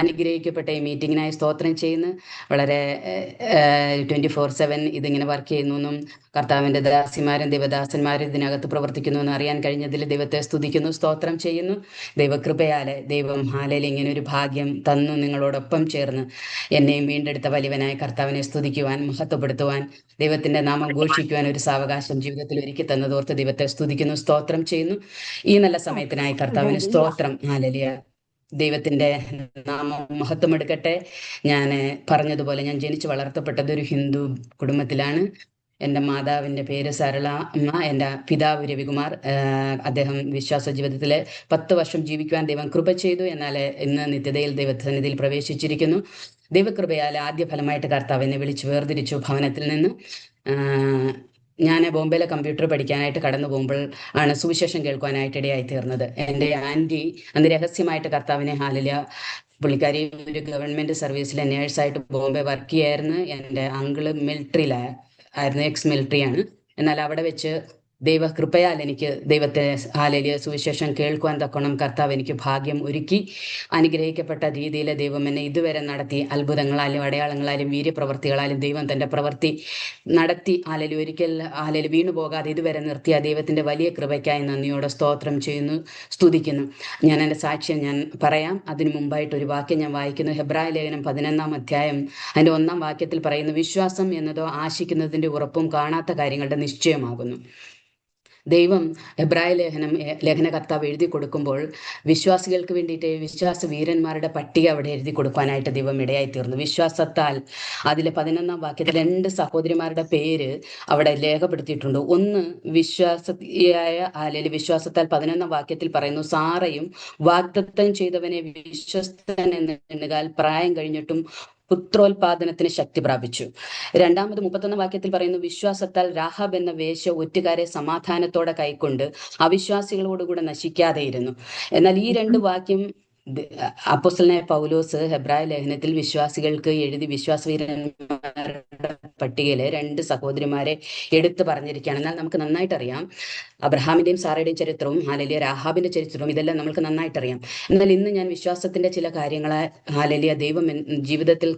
അനുഗ്രഹിക്കപ്പെട്ട ഈ മീറ്റിങ്ങിനായി സ്തോത്രം ചെയ്യുന്നു. വളരെ 24/7 ഇതിങ്ങനെ വർക്ക് ചെയ്യുന്നു എന്നും കർത്താവിൻ്റെ ദാസിമാരും ദൈവദാസന്മാരും ഇതിനകത്ത് പ്രവർത്തിക്കുന്നു എന്ന് അറിയാൻ കഴിഞ്ഞതിൽ ദൈവത്തെ സ്തുതിക്കുന്നു, സ്തോത്രം ചെയ്യുന്നു. ദൈവകൃപയാലെ ദൈവം ഹാലയിൽ ഇങ്ങനെ ഒരു ഭാഗ്യം തന്നു നിങ്ങളോടൊപ്പം ചേർന്ന് എന്നെയും വീണ്ടെടുത്ത വലിയവനായ കർത്താവിനെ സ്തുതിക്കുവാൻ, മഹത്വപ്പെടുത്തുവാൻ, ദൈവത്തിൻ്റെ നാമം ഘോഷിക്കുവാൻ ഒരു സാവകാശം ജീവിതത്തിൽ ഒരുക്കി തന്നതോർത്ത് ദൈവത്തെ സ്തുതിക്കുന്നു, സ്തോത്രം ചെയ്യുന്നു. ഈ നല്ല സമയത്തിനായി കർത്താവിന് സ്തോത്രം. ഹാലലിയ. ദൈവത്തിൻ്റെ നാമം മഹത്വമെടുക്കട്ടെ. ഞാൻ പറഞ്ഞതുപോലെ ഞാൻ ജനിച്ച് വളർത്തപ്പെട്ടത് ഒരു ഹിന്ദു കുടുംബത്തിലാണ്. എൻ്റെ മാതാവിൻ്റെ പേര് സരള അമ്മ, എൻ്റെ പിതാവ് രവികുമാർ. അദ്ദേഹം വിശ്വാസ ജീവിതത്തിൽ 10 വർഷം ജീവിക്കുവാൻ ദൈവം കൃപ ചെയ്തു. എന്നാൽ ഇന്ന് നിത്യതയിൽ ദൈവസന്നിധിയിൽ പ്രവേശിച്ചിരിക്കുന്നു. ദൈവകൃപയാൽ ആദ്യ ഫലമായിട്ട് കർത്താവ് എന്നെ വിളിച്ച് വേർതിരിച്ചു ഭവനത്തിൽ നിന്ന്. ഞാൻ ബോംബെയിലെ കമ്പ്യൂട്ടർ പഠിക്കാനായിട്ട് കടന്നു പോകുമ്പോൾ ആണ് സുവിശേഷം കേൾക്കുവാനായിട്ട് ഇടയായി തീർന്നത്. എൻ്റെ ആൻറ്റി അന്ന് രഹസ്യമായിട്ട് കർത്താവിനെ ഹാലലിയ, പുള്ളിക്കാരി ഒരു ഗവൺമെൻറ് സർവീസിലെ നേഴ്സായിട്ട് ബോംബെ വർക്ക് ചെയ്യായിരുന്നു. എൻ്റെ അങ്കിള് മിലിറ്ററിയിലായിരുന്നു, എക്സ് മിലിറ്ററിയാണ്. എന്നാൽ അവിടെ വെച്ച് ദൈവകൃപയാൽ എനിക്ക് ദൈവത്തെ ഹാലലിയ സുവിശേഷം കേൾക്കുവാൻ തക്കണം കർത്താവ് എനിക്ക് ഭാഗ്യം ഒരുക്കി. അനുഗ്രഹിക്കപ്പെട്ട രീതിയിൽ ദൈവം എന്നെ ഇതുവരെ നടത്തി. അത്ഭുതങ്ങളാലും അടയാളങ്ങളാലും വീര്യപ്രവർത്തികളാലും ദൈവം തൻ്റെ പ്രവൃത്തി നടത്തി. ഹാലലി ഒരിക്കൽ ഹാലലി വീണു പോകാതെ ഇതുവരെ നിർത്തിയ ദൈവത്തിൻ്റെ വലിയ കൃപയ്ക്കായി നന്ദിയോടെ സ്തോത്രം ചെയ്യുന്നു, സ്തുതിക്കുന്നു. ഞാൻ എൻ്റെ സാക്ഷ്യം ഞാൻ പറയാം. അതിനു മുമ്പായിട്ട് ഒരു വാക്യം ഞാൻ വായിക്കുന്നു. ഹെബ്രായ ലേഖനം 11-ാം അധ്യായം അതിൻ്റെ 1-ാം വാക്യത്തിൽ പറയുന്നു, വിശ്വാസം എന്നതോ ആശിക്കുന്നതിൻ്റെ ഉറപ്പും കാണാത്ത കാര്യങ്ങളുടെ നിശ്ചയമാകുന്നു. ദൈവം ഹെബ്രായ ലേഖനകർത്താവ് എഴുതി കൊടുക്കുമ്പോൾ വിശ്വാസികൾക്ക് വേണ്ടിയിട്ട് വിശ്വാസ വീരന്മാരുടെ പട്ടിക അവിടെ എഴുതി കൊടുക്കാനായിട്ട് ദൈവം ഇടയായി തീർന്നു. വിശ്വാസത്താൽ അതിലെ 11-ാം വാക്യത്തിൽ 2 സഹോദരിമാരുടെ പേര് അവിടെ രേഖപ്പെടുത്തിയിട്ടുണ്ട്. ഒന്ന് വിശ്വാസിയായ അല്ലെങ്കിൽ വിശ്വാസത്താൽ 11-ാം വാക്യത്തിൽ പറയുന്നു, സാറയും വാഗ്ദത്തം ചെയ്തവനെ വിശ്വസ്തൻ എന്ന് എണ്ണുകാൽ പ്രായം കഴിഞ്ഞിട്ടും പുത്രോത്പാദനത്തിന് ശക്തി പ്രാപിച്ചു. 2-ാമത് 31-ാം വാക്യത്തിൽ പറയുന്നു, വിശ്വാസത്താൽ രാഹാബ് എന്ന വേശ്യ ഒറ്റുകാരെ സമാധാനത്തോടെ കൈക്കൊണ്ട് അവിശ്വാസികളോടുകൂടെ നശിക്കാതെയിരുന്നു. എന്നാൽ ഈ 2 വാക്യം അപ്പോസ്തലനായ പൗലോസ് ഹെബ്രായ ലേഖനത്തിൽ വിശ്വാസികൾക്ക് എഴുതി വിശ്വാസവീരന്മാരുടെ പട്ടികയിലെ 2 സഹോദരിമാരെ എടുത്തു പറഞ്ഞിരിക്കുകയാണ്. എന്നാൽ നമുക്ക് നന്നായിട്ടറിയാം അബ്രഹാമിൻ്റെയും സാറയുടെയും ചരിത്രവും ഹാലലിയ രാഹാബിൻ്റെ ചരിത്രവും ഇതെല്ലാം നമുക്ക് നന്നായിട്ടറിയാം. എന്നാൽ ഇന്ന് ഞാൻ വിശ്വാസത്തിൻ്റെ ചില കാര്യങ്ങളെ ഹാലലിയ ദൈവം ജീവിതത്തിൽ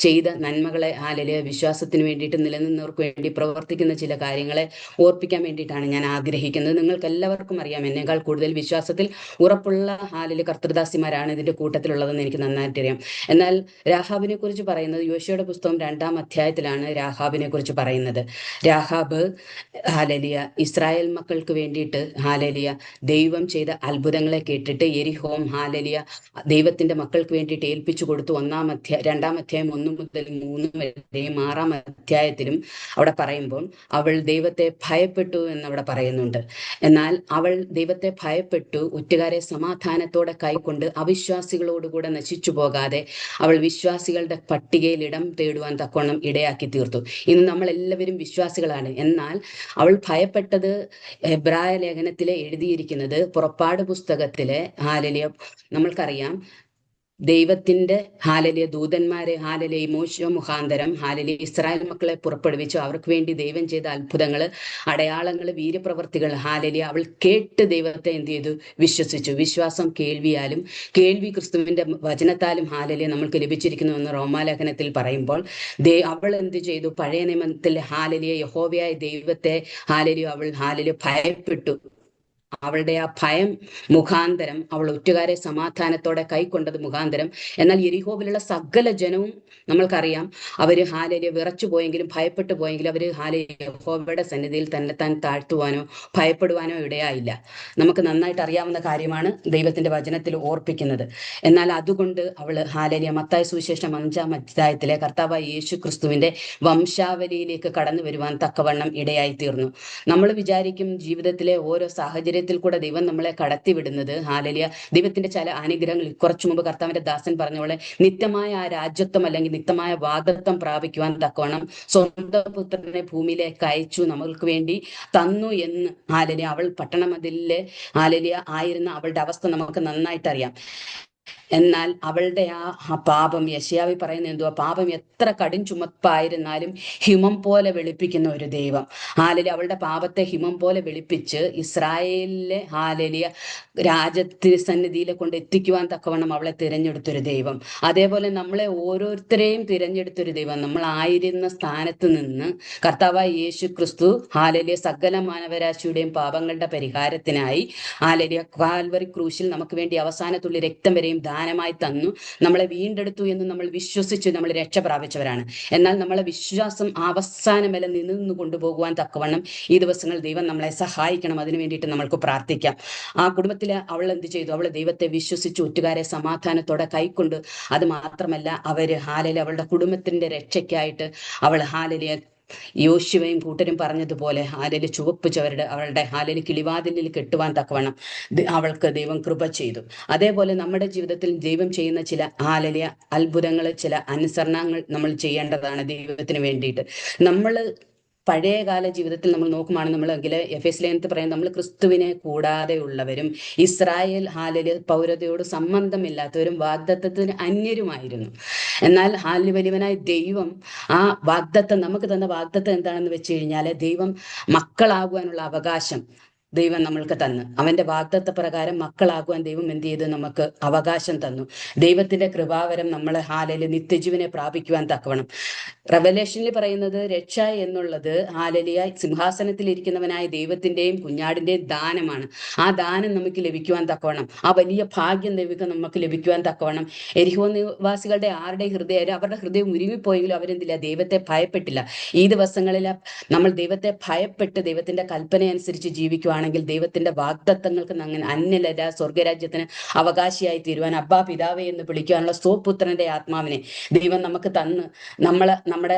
ചെയ്ത നന്മകളെ ഹാലലിയ വിശ്വാസത്തിന് വേണ്ടിയിട്ട് നിലനിന്നവർക്ക് വേണ്ടി പ്രവർത്തിക്കുന്ന ചില കാര്യങ്ങളെ ഓർപ്പിക്കാൻ വേണ്ടിയിട്ടാണ് ഞാൻ ആഗ്രഹിക്കുന്നത്. നിങ്ങൾക്ക് എല്ലാവർക്കും അറിയാം, എന്നേക്കാൾ കൂടുതൽ വിശ്വാസത്തിൽ ഉറപ്പുള്ള ഹാലലിയ കർത്തൃദാസിമാരാണ് ഇതിൻ്റെ കൂട്ടത്തിലുള്ളതെന്ന് എനിക്ക് നന്നായിട്ട് അറിയാം. എന്നാൽ രാഹാബിനെ കുറിച്ച് പറയുന്നത് യോശുവയുടെ പുസ്തകം 2-ാം അധ്യായത്തിലാണ് രാഹാബിനെ കുറിച്ച് പറയുന്നത്. രാഹാബ് ഹാലലിയ ഇസ്രായേൽ മക്കൾക്ക് വേണ്ടിയിട്ട് ഹാലലിയ ദൈവം ചെയ്ത അത്ഭുതങ്ങളെ കേട്ടിട്ട് യെരിഹോം ഹാലലിയ ദൈവത്തിന്റെ മക്കൾക്ക് വേണ്ടിയിട്ട് ഏൽപ്പിച്ചു കൊടുത്തു. 2-ാം അധ്യായം 1 മുതൽ 3 വരെയും 6-ാം അധ്യായത്തിലും അവിടെ പറയുമ്പോൾ അവൾ ദൈവത്തെ ഭയപ്പെട്ടു എന്നവിടെ പറയുന്നുണ്ട്. എന്നാൽ അവൾ ദൈവത്തെ ഭയപ്പെട്ടു ഒറ്റുകാരെ സമാധാനത്തോടെ കൈക്കൊണ്ട് അവിശ്വാസികളോടുകൂടെ നശിച്ചു പോകാതെ അവൾ വിശ്വാസികളുടെ പട്ടികയിൽ ഇടം തേടുവാൻ തക്കോണം ഇടയാക്കി തീർത്തു. ഇന്ന് നമ്മളെല്ലാവരും വിശ്വാസികളാണ്. എന്നാൽ അവൾ ഭയപ്പെട്ടത് ഹെബ്രായ ലേഖനത്തിലെ എഴുതിയിരിക്കുന്നത് പുറപ്പാട് പുസ്തകത്തിലെ ഹാലലിയ നമ്മൾക്കറിയാം ദൈവത്തിന്റെ ഹാലലിയ ദൂതന്മാരെ ഹാലലിയ മോശ മുഖാന്തരം ഹാലലിയ ഇസ്രായേൽ മക്കളെ പുറപ്പെടുവിച്ചു. അവർക്ക് വേണ്ടി ദൈവം ചെയ്ത അത്ഭുതങ്ങൾ, അടയാളങ്ങൾ, വീര്യപ്രവർത്തികൾ ഹാലലിയ അവൾ കേട്ട് ദൈവത്തെ എന്ത് ചെയ്തു? വിശ്വസിച്ചു. വിശ്വാസം കേൾവിയാലും കേൾവി ക്രിസ്തുവിന്റെ വചനത്താലും ഹാലലിയ നമ്മൾക്ക് ലഭിച്ചിരിക്കുന്നു എന്ന് റോമാലേഖനത്തിൽ പറയുമ്പോൾ അവൾ എന്ത് ചെയ്തു? പഴയ നിയമത്തിൽ ഹാലലിയ യഹോവയായ ദൈവത്തെ ഹാലലിയ അവൾ ഹാലലിയ ഭയപ്പെട്ടു. അവളുടെ ആ ഭയം മുഖാന്തരം അവൾ ഒറ്റുകാരെ സമാധാനത്തോടെ കൈക്കൊണ്ടത് മുഖാന്തരം. എന്നാൽ യെരിഹോവിലുള്ള സകല ജനവും നമ്മൾക്കറിയാം, അവര് ഹാലലിയ വിറച്ചു പോയെങ്കിലും ഭയപ്പെട്ടു പോയെങ്കിലും അവര് ഹാലലിയ യഹോവയുടെ സന്നിധിയിൽ തന്നെത്താൻ താഴ്ത്തുവാനോ ഭയപ്പെടുവാനോ ഇടയായില്ല. നമുക്ക് നന്നായിട്ട് അറിയാവുന്ന കാര്യമാണ്, ദൈവത്തിന്റെ വചനത്തിൽ ഓർപ്പിക്കുന്നത്. എന്നാൽ അതുകൊണ്ട് അവള് ഹാലലിയ മത്തായി സുവിശേഷം 5-ാം അധ്യായത്തിലെ കർത്താവായ യേശു ക്രിസ്തുവിന്റെ വംശാവലിയിലേക്ക് കടന്നു വരുവാൻ തക്കവണ്ണം ഇടയായി തീർന്നു. നമ്മൾ വിചാരിക്കും ജീവിതത്തിലെ ഓരോ സാഹചര്യത്തിൽ കൂടെ ദൈവം നമ്മളെ കടത്തിവിടുന്നത് ഹാലലിയ ദൈവത്തിന്റെ ചില അനുഗ്രഹങ്ങൾ. കുറച്ചു മുമ്പ് കർത്താവിന്റെ ദാസൻ പറഞ്ഞ പോലെ നിത്യമായ ആ രാജ്യത്വം അല്ലെങ്കിൽ നിത്യമായ വാഗ്ദത്തം പ്രാപിക്കുവാൻ തക്കവണ്ണം സ്വന്തം പുത്രനെ ഭൂമിയിലേക്ക് അയച്ചു നമ്മൾക്ക് വേണ്ടി തന്നു എന്ന് ഹാലലിയ അവൾ പട്ടണമതിലെ ഹാലലിയ ആയിരുന്ന അവളുടെ അവസ്ഥ നമുക്ക് നന്നായിട്ട് അറിയാം. എന്നാൽ അവളുടെ ആ പാപം, യെശയ്യാവ് പറയുന്ന എന്തുവാ, പാപം എത്ര കടും ചുമപ്പായിരുന്നാലും ഹിമം പോലെ വെളുപ്പിക്കുന്ന ഒരു ദൈവം. ഹാലലി അവളുടെ പാപത്തെ ഹിമം പോലെ വെളുപ്പിച്ച് ഇസ്രായേലിലെ ഹാലലിയ രാജസന്നിധിയിലെ കൊണ്ട് എത്തിക്കുവാൻ തക്കവണ്ണം അവളെ തിരഞ്ഞെടുത്തൊരു ദൈവം. അതേപോലെ നമ്മളെ ഓരോരുത്തരെയും തിരഞ്ഞെടുത്തൊരു ദൈവം. നമ്മൾ ആയിരുന്ന സ്ഥാനത്ത് നിന്ന് കർത്താവായ യേശു ക്രിസ്തു ഹാലലിയ സകല മാനവരാശിയുടെയും പാപങ്ങളുടെ പരിഹാരത്തിനായി ഹാലലിയ കാൽവറി ക്രൂശിൽ നമുക്ക് വേണ്ടി അവസാനത്തുള്ളി രക്തം വരെയും ദാനമായി തന്നു. നമ്മളെ വീണ്ടെടുത്തു എന്ന് നമ്മൾ വിശ്വസിച്ച് നമ്മൾ രക്ഷ പ്രാപിച്ചവരാണ്. എന്നാൽ നമ്മളെ വിശ്വാസം അവസാനം വരെ നിന്ന് കൊണ്ടുപോകുവാൻ തക്കവണ്ണം ഈ ദിവസങ്ങൾ ദൈവം നമ്മളെ സഹായിക്കണം. അതിനു വേണ്ടിയിട്ട് നമ്മൾക്ക് പ്രാർത്ഥിക്കാം. ആ കുടുംബത്തിലെ അവൾ എന്ത് ചെയ്തു? അവൾ ദൈവത്തെ വിശ്വസിച്ച് ഒറ്റുകാരെ സമാധാനത്തോടെ കൈക്കൊണ്ട്, അത് മാത്രമല്ല അവര് ഹാലലി അവളുടെ കുടുംബത്തിന്റെ രക്ഷയ്ക്കായിട്ട് അവൾ ഹാലലിയെ യോശുവയും കൂട്ടരും പറഞ്ഞതുപോലെ ഹാലലി ചുവപ്പ് ചവരുടെ അവളുടെ ഹാലലി കിളിവാതിലിൽ കെട്ടുവാൻ തക്കവണ്ണം അവൾക്ക് ദൈവം കൃപ ചെയ്തു. അതേപോലെ നമ്മുടെ ജീവിതത്തിൽ ദൈവം ചെയ്യുന്ന ചില ഹാലലിയ അത്ഭുതങ്ങൾ, ചില അനുസരണങ്ങൾ നമ്മൾ ചെയ്യേണ്ടതാണ് ദൈവത്തിന് വേണ്ടിയിട്ട്. നമ്മൾ പഴയകാല ജീവിതത്തിൽ നമ്മൾ നോക്കുവാണ് നമ്മളെങ്കിൽ എഫെസ് ലേഖനത്തിൽ പറയുന്നത് നമ്മൾ ക്രിസ്തുവിനെ കൂടാതെ ഉള്ളവരും ഇസ്രായേൽ ഹാലലി പൗരതയോട് സംബന്ധമില്ലാത്തവരും വാഗ്ദത്തത്തിന് അന്യരുമായിരുന്നു. എന്നാൽ ഹാലി വലിയവനായ ദൈവം ആ വാഗ്ദത്തം നമുക്ക് തന്ന വാഗ്ദത്തം എന്താണെന്ന് വെച്ച് കഴിഞ്ഞാൽ, ദൈവം മക്കളാകുവാനുള്ള അവകാശം ദൈവം നമ്മൾക്ക് തന്നു. അവന്റെ വാഗ്ദത്ത പ്രകാരം മക്കളാകുവാൻ ദൈവം എന്ത് ചെയ്ത് നമുക്ക് അവകാശം തന്നു. ദൈവത്തിന്റെ കൃപാവരം നമ്മളെ ഹാലലി നിത്യജീവനെ പ്രാപിക്കുവാൻ തക്കവണ്ണം. റെവലേഷനിൽ പറയുന്നത് രക്ഷ എന്നുള്ളത് ഹാലലിയ സിംഹാസനത്തിൽ ഇരിക്കുന്നവനായ ദൈവത്തിന്റെയും കുഞ്ഞാടിന്റെയും ദാനമാണ്. ആ ദാനം നമുക്ക് ലഭിക്കുവാൻ തക്കവണ്ണം, ആ വലിയ ഭാഗ്യം ദൈവം നമുക്ക് ലഭിക്കുവാൻ തക്കവണ്ണം എരിഹോ നിവാസികളുടെ ആരുടെയും ഹൃദയം, അവരുടെ ഹൃദയം ഉരുവിപ്പോയെങ്കിലും അവരെന്തില്ല, ദൈവത്തെ ഭയപ്പെട്ടില്ല. ഈ ദിവസങ്ങളിൽ നമ്മൾ ദൈവത്തെ ഭയപ്പെട്ട് ദൈവത്തിന്റെ കൽപ്പന അനുസരിച്ച് ജീവിക്കുവാണെങ്കിൽ ദൈവത്തിന്റെ വാഗ്ദത്തങ്ങൾക്ക് അങ്ങനെ അന്യലര സ്വർഗരാജ്യത്തിന് അവകാശിയായി തീരുവാൻ, അബ്ബാ പിതാവേ എന്ന് വിളിക്കുവാനുള്ള സ്വപുത്രന്റെ ആത്മാവിനെ ദൈവം നമുക്ക് തന്ന് നമ്മുടെ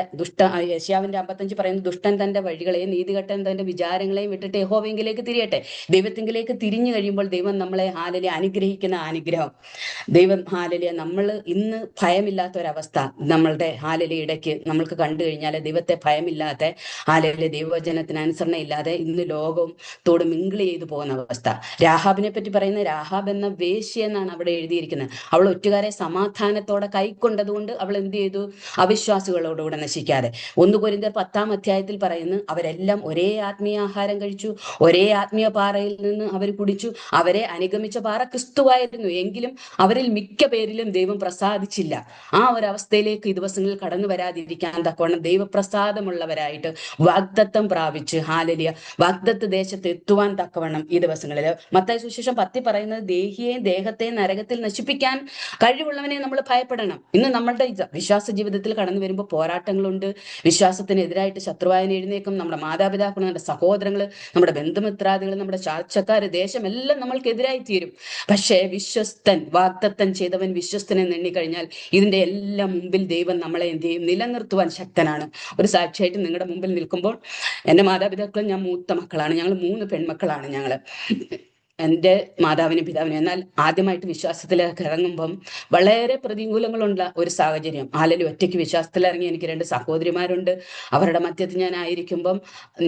യെശയ്യാവിന്റെ 55 പറയുന്നത്, ദുഷ്ടൻ തന്റെ വഴികളെയും നീതികെട്ടൻ തന്റെ വിചാരങ്ങളെയും വിട്ടിട്ട് യഹോവയെങ്കിലേക്ക് തിരിയട്ടെ. ദൈവത്തിങ്കിലേക്ക് തിരിഞ്ഞു കഴിയുമ്പോൾ ദൈവം നമ്മളെ ഹാലലി അനുഗ്രഹിക്കുന്ന അനുഗ്രഹം ദൈവം ഹാലലിയ നമ്മൾ ഇന്ന് ഭയമില്ലാത്ത ഒരവസ്ഥ നമ്മളുടെ ഹാലലി ഇടയ്ക്ക് നമ്മൾക്ക് കണ്ടു കഴിഞ്ഞാൽ, ദൈവത്തെ ഭയമില്ലാത്ത ഹാലലി ദൈവവചനത്തിന് അനുസരണ ഇല്ലാതെ ഇന്ന് ലോകവും തോട് മിങ്കിൾ ചെയ്തു പോകുന്ന അവസ്ഥ. രാഹാബിനെ പറ്റി പറയുന്ന, രാഹാബ് എന്ന വേശ്യ എന്നാണ് അവിടെ എഴുതിയിരിക്കുന്നത്. അവൾ ഒറ്റുകാരെ സമാധാനത്തോടെ കൈക്കൊണ്ടതുകൊണ്ട് അവൾ എന്ത് ചെയ്തു? അവിശ്വാസികളോടുകൂടെ നശിക്കാതെ. 1 കൊരിന്ത്യർ 10-ാം അധ്യായത്തിൽ പറയുന്നു, അവരെല്ലാം ഒരേ ആത്മീയ ആഹാരം കഴിച്ചു, ഒരേ ആത്മീയ പാറയിൽ നിന്ന് അവർ കുടിച്ചു. അവരെ അനുഗമിച്ച പാറ ക്രിസ്തുവായിരുന്നു, എങ്കിലും അവരിൽ മിക്ക പേരിലും ദൈവം പ്രസാദിച്ചില്ല. ആ ഒരവസ്ഥയിലേക്ക് ഈ ദിവസങ്ങളിൽ കടന്നു വരാതിരിക്കാൻ തക്കവണ്ണം ദൈവപ്രസാദമുള്ളവരായിട്ട് വാഗ്ദത്തം പ്രാപിച്ച് ഹാലലിയ വാഗ്ദത്ത ദേശത്ത് എത്തുവാൻ തക്കവണ്ണം ഈ ദിവസങ്ങളിൽ മത്തായി സുവിശേഷം 10 പറയുന്നത്, ദേഹിയെയും ദേഹത്തെയും നരകത്തിൽ നശിപ്പിക്കാൻ കഴിവുള്ളവനെ നമ്മൾ ഭയപ്പെടണം. ഇന്ന് നമ്മളുടെ വിശ്വാസ ജീവിതത്തിൽ കടന്നു വരുമ്പോൾ പോരാട്ടങ്ങളുണ്ട്. വിശ്വാസത്തിനെതിരായിട്ട് ശത്രുവായന എഴുന്നേക്കും. നമ്മുടെ മാതാപിതാക്കൾ, നമ്മുടെ സഹോദരങ്ങൾ, നമ്മുടെ ബന്ധുമിത്രാദികൾ, നമ്മുടെ ചാർച്ചക്കാർ, ദേശം എല്ലാം നമ്മൾക്കെതിരായി തീരും. പക്ഷേ വിശ്വസ്തൻ, വാഗ്ദത്തം ചെയ്തവൻ വിശ്വസ്തനെ എണ്ണിക്കഴിഞ്ഞാൽ ഇതിന്റെ എല്ലാം മുമ്പിൽ ദൈവം നമ്മളെ എന്ത് ചെയ്യും? നിലനിർത്തുവാൻ ശക്തനാണ്. ഒരു സാക്ഷിയായിട്ട് നിങ്ങളുടെ മുമ്പിൽ നിൽക്കുമ്പോൾ, എൻ്റെ മാതാപിതാക്കളും ഞാൻ മൂത്ത മക്കളാണ്. ഞങ്ങൾ 3 പെൺമക്കളാണ്. എൻ്റെ മാതാവിനും പിതാവിനും. എന്നാൽ ആദ്യമായിട്ട് വിശ്വാസത്തിലേക്ക് ഇറങ്ങുമ്പം വളരെ പ്രതികൂലങ്ങളുള്ള ഒരു സാഹചര്യം. ഹാലലി ഒറ്റയ്ക്ക് വിശ്വാസത്തിലിറങ്ങി. എനിക്ക് 2 സഹോദരിമാരുണ്ട്. അവരുടെ മധ്യത്തിൽ ഞാൻ ആയിരിക്കുമ്പം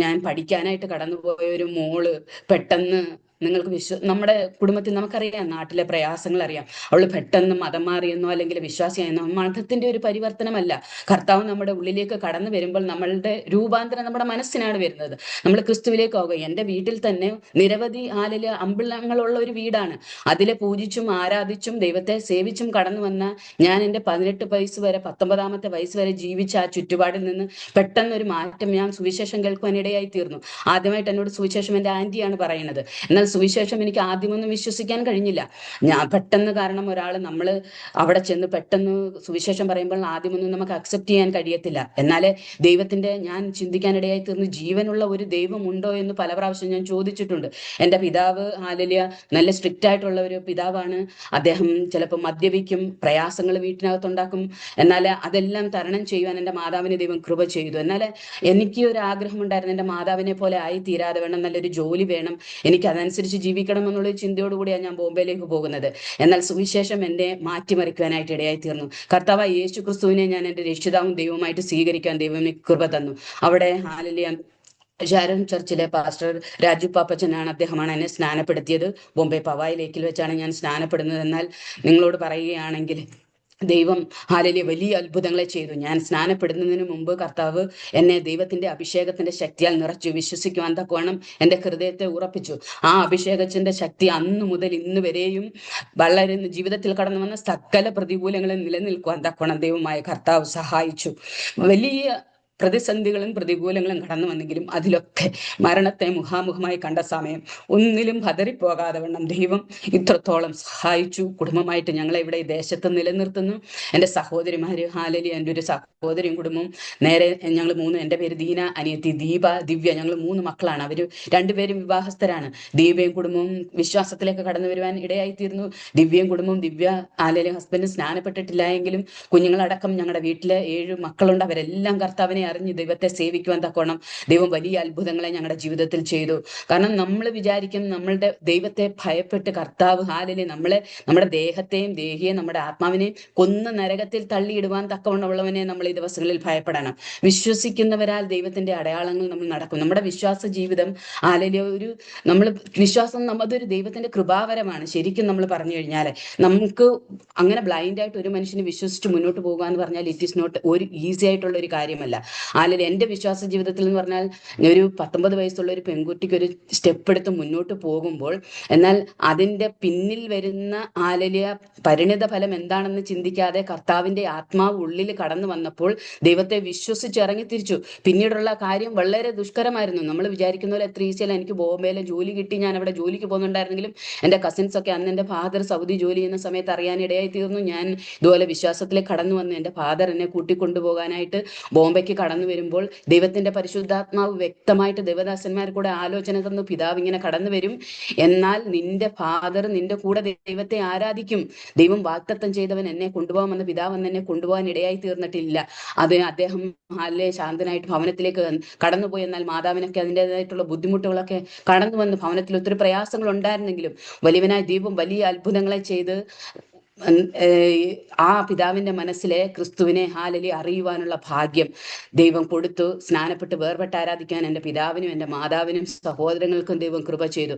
ഞാൻ പഠിക്കാനായിട്ട് കടന്നുപോയ ഒരു മോള് പെട്ടെന്ന്, നിങ്ങൾക്ക് നമ്മുടെ കുടുംബത്തിൽ നമുക്കറിയാം, നാട്ടിലെ പ്രയാസങ്ങൾ അറിയാം. അവൾ പെട്ടെന്ന് മതം മാറിയെന്നോ അല്ലെങ്കിൽ വിശ്വാസിയായെന്നോ, മതത്തിന്റെ ഒരു പരിവർത്തനമല്ല. കർത്താവ് നമ്മുടെ ഉള്ളിലേക്ക് കടന്നു വരുമ്പോൾ നമ്മളുടെ രൂപാന്തരം നമ്മുടെ മനസ്സിനാണ് വരുന്നത്. നമ്മൾ ക്രിസ്തുവിലേക്ക് ആവുക. എൻ്റെ വീട്ടിൽ തന്നെ നിരവധി ഹാലലിയ അമ്പലങ്ങളുള്ള ഒരു വീടാണ്. അതിലെ പൂജിച്ചും ആരാധിച്ചും ദൈവത്തെ സേവിച്ചും കടന്നു വന്ന ഞാൻ എൻ്റെ 18 വയസ്സ് വരെ 19ാമത്തെ വയസ്സ് വരെ ജീവിച്ച ആ ചുറ്റുപാടിൽ നിന്ന് പെട്ടെന്നൊരു മാറ്റം, ഞാൻ സുവിശേഷം കേൾക്കുവാനിടയായി തീർന്നു. ആദ്യമായിട്ട് എന്നോട് സുവിശേഷം എൻ്റെ ആന്റിയാണ് പറയുന്നത്. എന്നാൽ സുവിശേഷം എനിക്ക് ആദ്യമൊന്നും വിശ്വസിക്കാൻ കഴിഞ്ഞില്ല. ഞാൻ പെട്ടെന്ന്, കാരണം നമ്മൾ അവിടെ ചെന്ന് പെട്ടെന്ന് സുവിശേഷം പറയുമ്പോൾ ആദ്യമൊന്നും നമുക്ക് അക്സെപ്റ്റ് ചെയ്യാൻ കഴിയത്തില്ല. എന്നാലേ ദൈവത്തിന്റെ, ഞാൻ ചിന്തിക്കാനിടയായി തീർന്നു, ജീവനുള്ള ഒരു ദൈവം ഉണ്ടോ എന്ന് പല പ്രാവശ്യം ഞാൻ ചോദിച്ചിട്ടുണ്ട്. എൻ്റെ പിതാവ് ഹാലലിയ നല്ല സ്ട്രിക്റ്റ് ആയിട്ടുള്ള ഒരു പിതാവാണ്. അദ്ദേഹം ചിലപ്പോൾ മദ്യപിക്കും, പ്രയാസങ്ങൾ വീട്ടിനകത്തുണ്ടാക്കും. എന്നാൽ അതെല്ലാം തരണം ചെയ്യുവാൻ എൻ്റെ മാതാവിനെ ദൈവം കൃപ ചെയ്തു. എന്നാൽ എനിക്ക് ഒരു ആഗ്രഹം ഉണ്ടായിരുന്നു, എൻ്റെ മാതാവിനെ പോലെ ആയി തീരാതെ വേണം, നല്ലൊരു ജോലി വേണം, എനിക്ക് അതനുസരിച്ച് ജീവിക്കണം എന്നുള്ള ചിന്തയോടുകൂടിയാണ് ഞാൻ ബോംബെയിലേക്ക് പോകുന്നത്. എന്നാൽ സുവിശേഷം എന്നെ മാറ്റിമറിക്കുവാനായിട്ട് ഇടയായി തീർന്നു. കർത്താവായ യേശു ക്രിസ്തുവിനെ ഞാൻ എൻ്റെ രക്ഷിതാവും ദൈവമായിട്ട് സ്വീകരിക്കാൻ ദൈവം കൃപ തന്നു. അവിടെ ഹാലലിയ ഷാരോൺ ചർച്ചിലെ പാസ്റ്റർ രാജു പാപ്പച്ചനാണ്, അദ്ദേഹമാണ് എന്നെ സ്നാനപ്പെടുത്തിയത്. ബോംബെ പവായ് ലേക്കിൽ വെച്ചാണ് ഞാൻ സ്നാനപ്പെടുന്നത്. എന്നാൽ നിങ്ങളോട് പറയുകയാണെങ്കിൽ ദൈവം ഹാലലിയ വലിയ അത്ഭുതങ്ങളെ ചെയ്തു. ഞാൻ സ്നാനപ്പെടുന്നതിന് മുമ്പ് കർത്താവ് എന്നെ ദൈവത്തിന്റെ അഭിഷേകത്തിന്റെ ശക്തിയാൽ നിറച്ചു. വിശ്വസിക്കുവാൻ തക്കവണ്ണം എൻ്റെ ഹൃദയത്തെ ഉറപ്പിച്ചു. ആ അഭിഷേകത്തിന്റെ ശക്തി അന്നു മുതൽ ഇന്ന് വരെയും വളരെ ജീവിതത്തിൽ കടന്നു വന്ന സകല പ്രതികൂലങ്ങളും നിലനിൽക്കുവാൻ തക്കവണ്ണം ദൈവമായ കർത്താവ് സഹായിച്ചു. വലിയ പ്രതിസന്ധികളും പ്രതികൂലങ്ങളും കടന്നു വന്നെങ്കിലും അതിലൊക്കെ മരണത്തെ മുഖാമുഖമായി കണ്ട സമയം ഒന്നിലും പതറിപ്പോകാതെ വണ്ണം ദൈവം ഇത്രത്തോളം സഹായിച്ചു. കുടുംബമായിട്ട് ഞങ്ങളെ ഇവിടെ ഈ ദേശത്ത് നിലനിർത്തുന്നു. എൻ്റെ സഹോദരിമാര് ഹാലലി, എൻ്റെ ഒരു സഹോദരിയും കുടുംബവും നേരെ ഞങ്ങൾ മൂന്ന്, എൻ്റെ പേര് ദീന, അനിയത്തി ദീപ, ദിവ്യ, ഞങ്ങൾ 3 മക്കളാണ്. അവർ രണ്ടുപേരും വിവാഹസ്ഥരാണ്. ദീപയും കുടുംബവും വിശ്വാസത്തിലേക്ക് കടന്നു വരുവാൻ ഇടയായിത്തീർന്നു. ദിവ്യയും കുടുംബവും, ദിവ്യ ഹാലലി ഹസ്ബൻഡ് സ്നാനപ്പെട്ടിട്ടില്ല എങ്കിലും കുഞ്ഞുങ്ങളടക്കം ഞങ്ങളുടെ വീട്ടിലെ 7 മക്കളുണ്ട്. അവരെല്ലാം കർത്താവിനെ അറിഞ്ഞ് ദൈവത്തെ സേവിക്കുവാൻ തക്കോണം ദൈവം വലിയ അത്ഭുതങ്ങളെ ഞങ്ങളുടെ ജീവിതത്തിൽ ചെയ്തു. കാരണം നമ്മൾ വിചാരിക്കും നമ്മളുടെ ദൈവത്തെ ഭയപ്പെട്ട് കർത്താവ് ഹാലലി നമ്മുടെ ദേഹത്തെയും ദേഹിയെയും നമ്മുടെ ആത്മാവിനെയും കൊന്ന് നരകത്തിൽ തള്ളിയിടുവാൻ തക്കവണ്ണമുള്ളവനെ നമ്മൾ ഈ ദിവസങ്ങളിൽ ഭയപ്പെടണം. വിശ്വസിക്കുന്നവരാൽ ദൈവത്തിന്റെ അടയാളങ്ങൾ നമ്മൾ നടക്കും. നമ്മുടെ വിശ്വാസ ജീവിതം ഹാലലി നമ്മൾ വിശ്വാസം അതൊരു ദൈവത്തിന്റെ കൃപാവരമാണ്. ശരിക്കും നമ്മൾ പറഞ്ഞു കഴിഞ്ഞാൽ നമുക്ക് അങ്ങനെ ബ്ലൈൻഡായിട്ട് ഒരു മനുഷ്യന് വിശ്വസിച്ച് മുന്നോട്ട് പോകുക എന്ന് പറഞ്ഞാൽ ഇറ്റ് ഈസ് നോട്ട് ഒരു ഈസി ആയിട്ടുള്ള ഒരു കാര്യമല്ല. ആലലി എൻ്റെ വിശ്വാസ ജീവിതത്തിൽ എന്ന് പറഞ്ഞാൽ ഒരു 19 വയസ്സുള്ള ഒരു പെൺകുട്ടിക്ക് ഒരു സ്റ്റെപ്പ് എടുത്ത് മുന്നോട്ട് പോകുമ്പോൾ, എന്നാൽ അതിൻ്റെ പിന്നിൽ വരുന്ന ആലലിയ പരിണിത ഫലം എന്താണെന്ന് ചിന്തിക്കാതെ കർത്താവിൻ്റെ ആത്മാവ് ഉള്ളിൽ കടന്നു വന്നപ്പോൾ ദൈവത്തെ വിശ്വസിച്ച് ഇറങ്ങി തിരിച്ചു. പിന്നീടുള്ള കാര്യം വളരെ ദുഷ്കരമായിരുന്നു. നമ്മൾ വിചാരിക്കുന്ന പോലെ എത്ര ഈസിയല്ല. എനിക്ക് ബോംബെയിലെ ജോലി കിട്ടി, ഞാൻ അവിടെ ജോലിക്ക് പോകുന്നുണ്ടായിരുന്നെങ്കിലും എൻ്റെ കസിൻസ് ഒക്കെ, അന്ന് എൻ്റെ ഫാദർ സൗദി ജോലി ചെയ്യുന്ന സമയത്ത് അറിയാനിടയായി തീർന്നു. ഞാൻ ഇതുപോലെ വിശ്വാസത്തിലേക്ക് കടന്നു വന്ന് എൻ്റെ ഫാദർ എന്നെ കൂട്ടിക്കൊണ്ടുപോകാനായിട്ട് ബോംബെക്ക് കടന്നു വരുമ്പോൾ ദൈവത്തിന്റെ പരിശുദ്ധാത്മാവ് വ്യക്തമായിട്ട് ദേവദാസന്മാർ കൂടെ ആലോചന തന്നു. പിതാവ് ഇങ്ങനെ കടന്നു വരും, എന്നാൽ നിന്റെ ഫാദർ നിന്റെ കൂടെ ദൈവത്തെ ആരാധിക്കും. ദൈവം വാഗ്ദത്തം ചെയ്തവൻ എന്നെ കൊണ്ടുപോകാമെന്ന് പിതാവ് എന്നെ കൊണ്ടുപോകാൻ ഇടയായി തീർന്നിട്ടില്ല. അദ്ദേഹം ഹാലെ ശാന്തനായിട്ട് ഭവനത്തിലേക്ക് കടന്നുപോയി. എന്നാൽ മാതാവിനൊക്കെ അതിൻ്റെതായിട്ടുള്ള ബുദ്ധിമുട്ടുകളൊക്കെ കടന്നു വന്ന് ഭവനത്തിൽ ഒത്തിരി പ്രയാസങ്ങൾ ഉണ്ടായിരുന്നെങ്കിലും വലിയവനായ ദൈവം വലിയ അത്ഭുതങ്ങളെ ചെയ്ത് ആ പിതാവിന്റെ മനസ്സിലെ ക്രിസ്തുവിനെ ഹാലലി അറിയുവാനുള്ള ഭാഗ്യം ദൈവം കൊടുത്തു. സ്നാനപ്പെട്ട് വേർപെട്ട് ആരാധിക്കാൻ എൻ്റെ പിതാവിനും എൻ്റെ മാതാവിനും സഹോദരങ്ങൾക്കും ദൈവം കൃപ ചെയ്തു.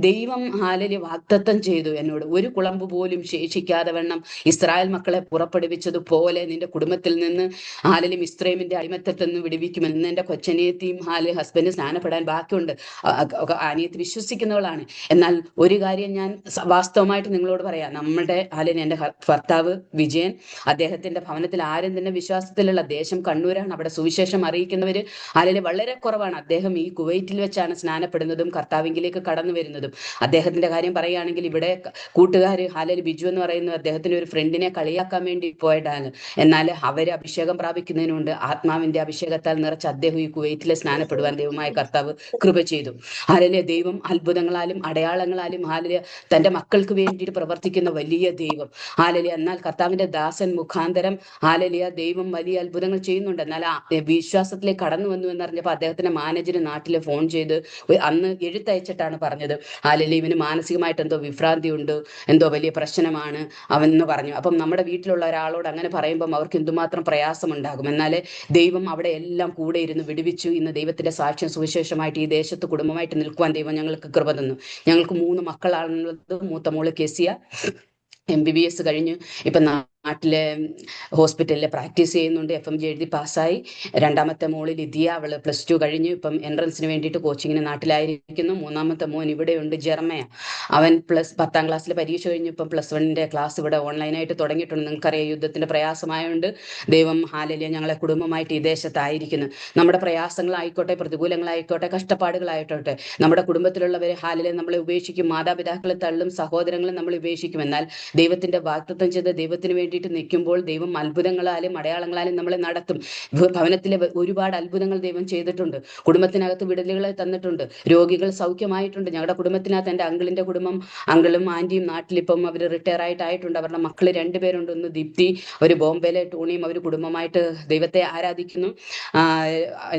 ദൈവം ഹാലലി വാഗ്ദത്തം ചെയ്തു എന്നോട്, ഒരു കുളമ്പ് പോലും ശേഷിക്കാതെ വണ്ണം ഇസ്രായേൽ മക്കളെ പുറപ്പെടുവിച്ചതുപോലെ നിന്റെ കുടുംബത്തിൽ നിന്ന് ഹാലലി മിസ്രൈമിന്റെ അടിമത്തത്തിൽ നിന്ന് വിടുവിക്കുമെന്ന്. എൻ്റെ കൊച്ചനിയത്തിയും ഹാലി ഹസ്ബൻഡ് സ്നാനപ്പെടാൻ ബാക്കിയുണ്ട്. അനിയത്തി വിശ്വസിക്കുന്നവളാണ്. എന്നാൽ ഒരു കാര്യം ഞാൻ വാസ്തവമായിട്ട് നിങ്ങളോട് പറയാം, നമ്മുടെ എൻ്റെ ഭർത്താവ് വിജയൻ, അദ്ദേഹത്തിന്റെ ഭവനത്തിൽ ആരും തന്നെ വിശ്വാസത്തിലുള്ള, ദേശം കണ്ണൂരാണ്, അവിടെ സുവിശേഷം അറിയിക്കുന്നവര് ഹാലലി വളരെ കുറവാണ്. അദ്ദേഹം ഈ കുവൈറ്റിൽ വെച്ചാണ് സ്നാനപ്പെടുന്നതും കർത്താവിലേക്ക് കടന്നു വരുന്നതും. അദ്ദേഹത്തിന്റെ കാര്യം പറയുകയാണെങ്കിൽ ഇവിടെ കൂട്ടുകാർ ഹാലലി ബിജു എന്ന് പറയുന്ന അദ്ദേഹത്തിന്റെ ഒരു ഫ്രണ്ടിനെ കളിയാക്കാൻ വേണ്ടി പോയതാണ്. എന്നാൽ അവര് അഭിഷേകം പ്രാപിക്കുന്നതിനുണ്ട് ആത്മാവിന്റെ അഭിഷേകത്താൽ നിറച്ച് അദ്ദേഹം ഈ കുവൈറ്റിലെ സ്നാനപ്പെടുവാൻ ദൈവമായ കർത്താവ് കൃപ ചെയ്തു. ഹാലലിയ ദൈവം അത്ഭുതങ്ങളാലും അടയാളങ്ങളാലും ഹാലലിയ തന്റെ മക്കൾക്ക് വേണ്ടിയിട്ട് പ്രവർത്തിക്കുന്ന വലിയ ദൈവം ഹാലലിയ. എന്നാൽ കർത്താവിന്റെ ദാസൻ മുഖാന്തരം ഹാലലിയ ദൈവം വലിയ അത്ഭുതങ്ങൾ ചെയ്യുന്നുണ്ട്. എന്നാൽ ആ വിശ്വാസത്തിലേക്ക് കടന്നു വന്നു എന്നറിഞ്ഞപ്പോൾ അദ്ദേഹത്തിന്റെ മാനേജർ നാട്ടിൽ ഫോൺ ചെയ്ത് അന്ന് എഴുത്തയച്ചിട്ടാണ് പറഞ്ഞത്, ഹാലലിയ ഇവന് മാനസികമായിട്ട് എന്തോ വിഭ്രാന്തി ഉണ്ട്, എന്തോ വലിയ പ്രശ്നമാണ് അവൻ എന്ന് പറഞ്ഞു. അപ്പം നമ്മുടെ വീട്ടിലുള്ള ഒരാളോട് അങ്ങനെ പറയുമ്പം അവർക്ക് എന്തുമാത്രം പ്രയാസമുണ്ടാകും. എന്നാലേ ദൈവം അവിടെ എല്ലാം കൂടെ ഇരുന്ന് വിടുവിച്ചു. ഇന്ന് ദൈവത്തിന്റെ സാക്ഷ്യം സുവിശേഷമായിട്ട് ഈ ദേശത്ത് കുടുംബമായിട്ട് നിൽക്കുവാൻ ദൈവം ഞങ്ങൾക്ക് കൃപ തന്നു. ഞങ്ങൾക്ക് 3 മക്കളാണുള്ളത്. മൂത്ത മോള് കെസിയ MBBS കഴിഞ്ഞു, ഇപ്പം നാട്ടിലെ ഹോസ്പിറ്റലിൽ പ്രാക്ടീസ് ചെയ്യുന്നുണ്ട്. FMG എഴുതി പാസ്സായി. രണ്ടാമത്തെ മോള് ലിതിയ, അവള് +2 കഴിഞ്ഞു, ഇപ്പം എൻട്രൻസിന് വേണ്ടിയിട്ട് കോച്ചിങ്ങിന് നാട്ടിലായിരിക്കുന്നു. മൂന്നാമത്തെ മോൻ ഇവിടെയുണ്ട്, ജെർമയ. അവൻ 10ാം ക്ലാസ്സിൽ പരീക്ഷ കഴിഞ്ഞു. ഇപ്പം +1 ക്ലാസ് ഇവിടെ ഓൺലൈനായിട്ട് തുടങ്ങിയിട്ടുണ്ട്. നിങ്ങൾക്കറിയാം യുദ്ധത്തിന്റെ പ്രയാസമായതുകൊണ്ട് ദൈവം ഹാലലിയ ഞങ്ങളെ കുടുംബമായിട്ട് ഈ ദേശത്തായിരിക്കുന്നു. നമ്മുടെ പ്രയാസങ്ങളായിക്കോട്ടെ, പ്രതികൂലങ്ങളായിക്കോട്ടെ, കഷ്ടപ്പാടുകളായിക്കോട്ടെ, നമ്മുടെ കുടുംബത്തിലുള്ളവരെ ഹാലലിയ നമ്മളെ ഉപേക്ഷിക്കും, മാതാപിതാക്കളെ തള്ളും, സഹോദരങ്ങളും നമ്മൾ ഉപേക്ഷിക്കും. എന്നാൽ ദൈവത്തിന്റെ വാഗ്ദത്തം ചെയ്ത് ദൈവത്തിന് വേണ്ടിയിട്ട് നിൽക്കുമ്പോൾ ദൈവം അത്ഭുതങ്ങളാലും അടയാളങ്ങളാലും നമ്മളെ നടത്തും. ഭവനത്തിലെ ഒരുപാട് അത്ഭുതങ്ങൾ ദൈവം ചെയ്തിട്ടുണ്ട്. കുടുംബത്തിനകത്ത് വിടുതലുകളെ തന്നിട്ടുണ്ട്. രോഗികൾ സൗഖ്യമായിട്ടുണ്ട്. ഞങ്ങളുടെ കുടുംബത്തിനകത്ത് എൻ്റെ അങ്കിളിന്റെ കുടുംബം, അങ്കിളും ആന്റിയും നാട്ടിലിപ്പം അവർ റിട്ടയർ ആയിട്ടുണ്ട്. അവരുടെ മക്കള് 2 പേരുണ്ട്. ഒന്ന് ദീപ്തി, അവർ ബോംബെയിലെ ടോണിയും, അവർ കുടുംബമായിട്ട് ദൈവത്തെ ആരാധിക്കുന്നു.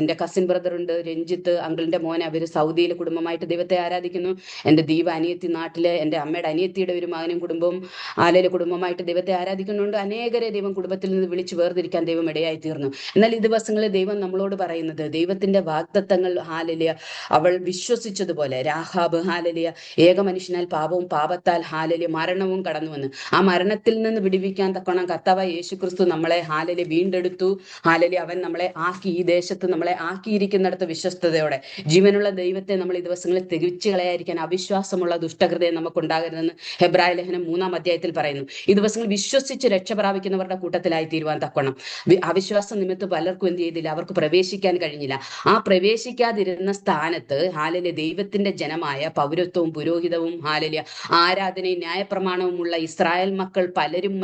എൻ്റെ കസിൻ ബ്രദറുണ്ട് രഞ്ജിത്ത്, അങ്കിളിന്റെ മോനെ, അവർ സൗദിയിലെ കുടുംബമായിട്ട് ദൈവത്തെ ആരാധിക്കുന്നു. എൻ്റെ ദീപ അനിയത്തി നാട്ടിലെ എൻ്റെ അമ്മയുടെ അനിയത്തിയുടെ ഒരു മകനും കുടുംബവും ആലയിലെ കുടുംബമായിട്ട് ദൈവത്തെ ആരാധിക്കുന്നുണ്ട്. കൊണ്ട് അനേകരെ ദൈവം കുടുംബത്തിൽ നിന്ന് വിളിച്ച് വേർതിരിക്കാൻ ദൈവം ഇടയായി തീർന്നു. എന്നാൽ ഈ ദിവസങ്ങളിൽ ദൈവം നമ്മളോട് പറയുന്നത് ദൈവത്തിന്റെ വാഗ്ദത്തങ്ങൾ ഹാലലിയ അവൾ വിശ്വസിച്ചതുപോലെ രാഹാബ് ഹാലലിയ ഏക മനുഷ്യനാൽ പാപവും പാപത്താൽ ഹാലലിയ മരണവും കടന്നു വന്ന് ആ മരണത്തിൽ നിന്ന് വിടുവിക്കാൻ തക്കോണം കർത്താവായ യേശുക്രിസ്തു നമ്മളെ ഹാലലിയ വീണ്ടെടുത്തു. ഹാലലിയ അവൻ നമ്മളെ ആക്കി, ഈ ദേശത്ത് നമ്മളെ ആക്കിയിരിക്കുന്നിടത്ത് വിശ്വസ്തയോടെ ജീവനുള്ള ദൈവത്തെ നമ്മൾ ഈ ദിവസങ്ങളിൽ തിരിച്ചു കളയാതിരിക്കാൻ അവിശ്വാസമുള്ള ദുഷ്ടഹൃദയം നമുക്കുണ്ടാകരുതെന്ന് ഹെബ്രായ ലേഖനം 3-ാം അധ്യായത്തിൽ പറയുന്നു. ഈ ദിവസങ്ങൾ വിശ്വസിച്ച് രക്ഷ പ്രാപിക്കുന്നവരുടെ കൂട്ടത്തിലായി തീരുവാൻ തക്കോണം. അവിശ്വാസ നിമിത്തം പലർക്കും എന്ത് ചെയ്തില്ല, അവർക്ക് പ്രവേശിക്കാൻ കഴിഞ്ഞില്ല. ആ പ്രവേശിക്കാതിരുന്ന സ്ഥാനത്ത് ഹാലലിയ ദൈവത്തിന്റെ ജനമായ പൗരത്വവും പുരോഹിതവും ഹാലലിയ ആരാധനയും ന്യായപ്രമാണവുമുള്ള ഇസ്രായേൽ മക്കൾ പലരും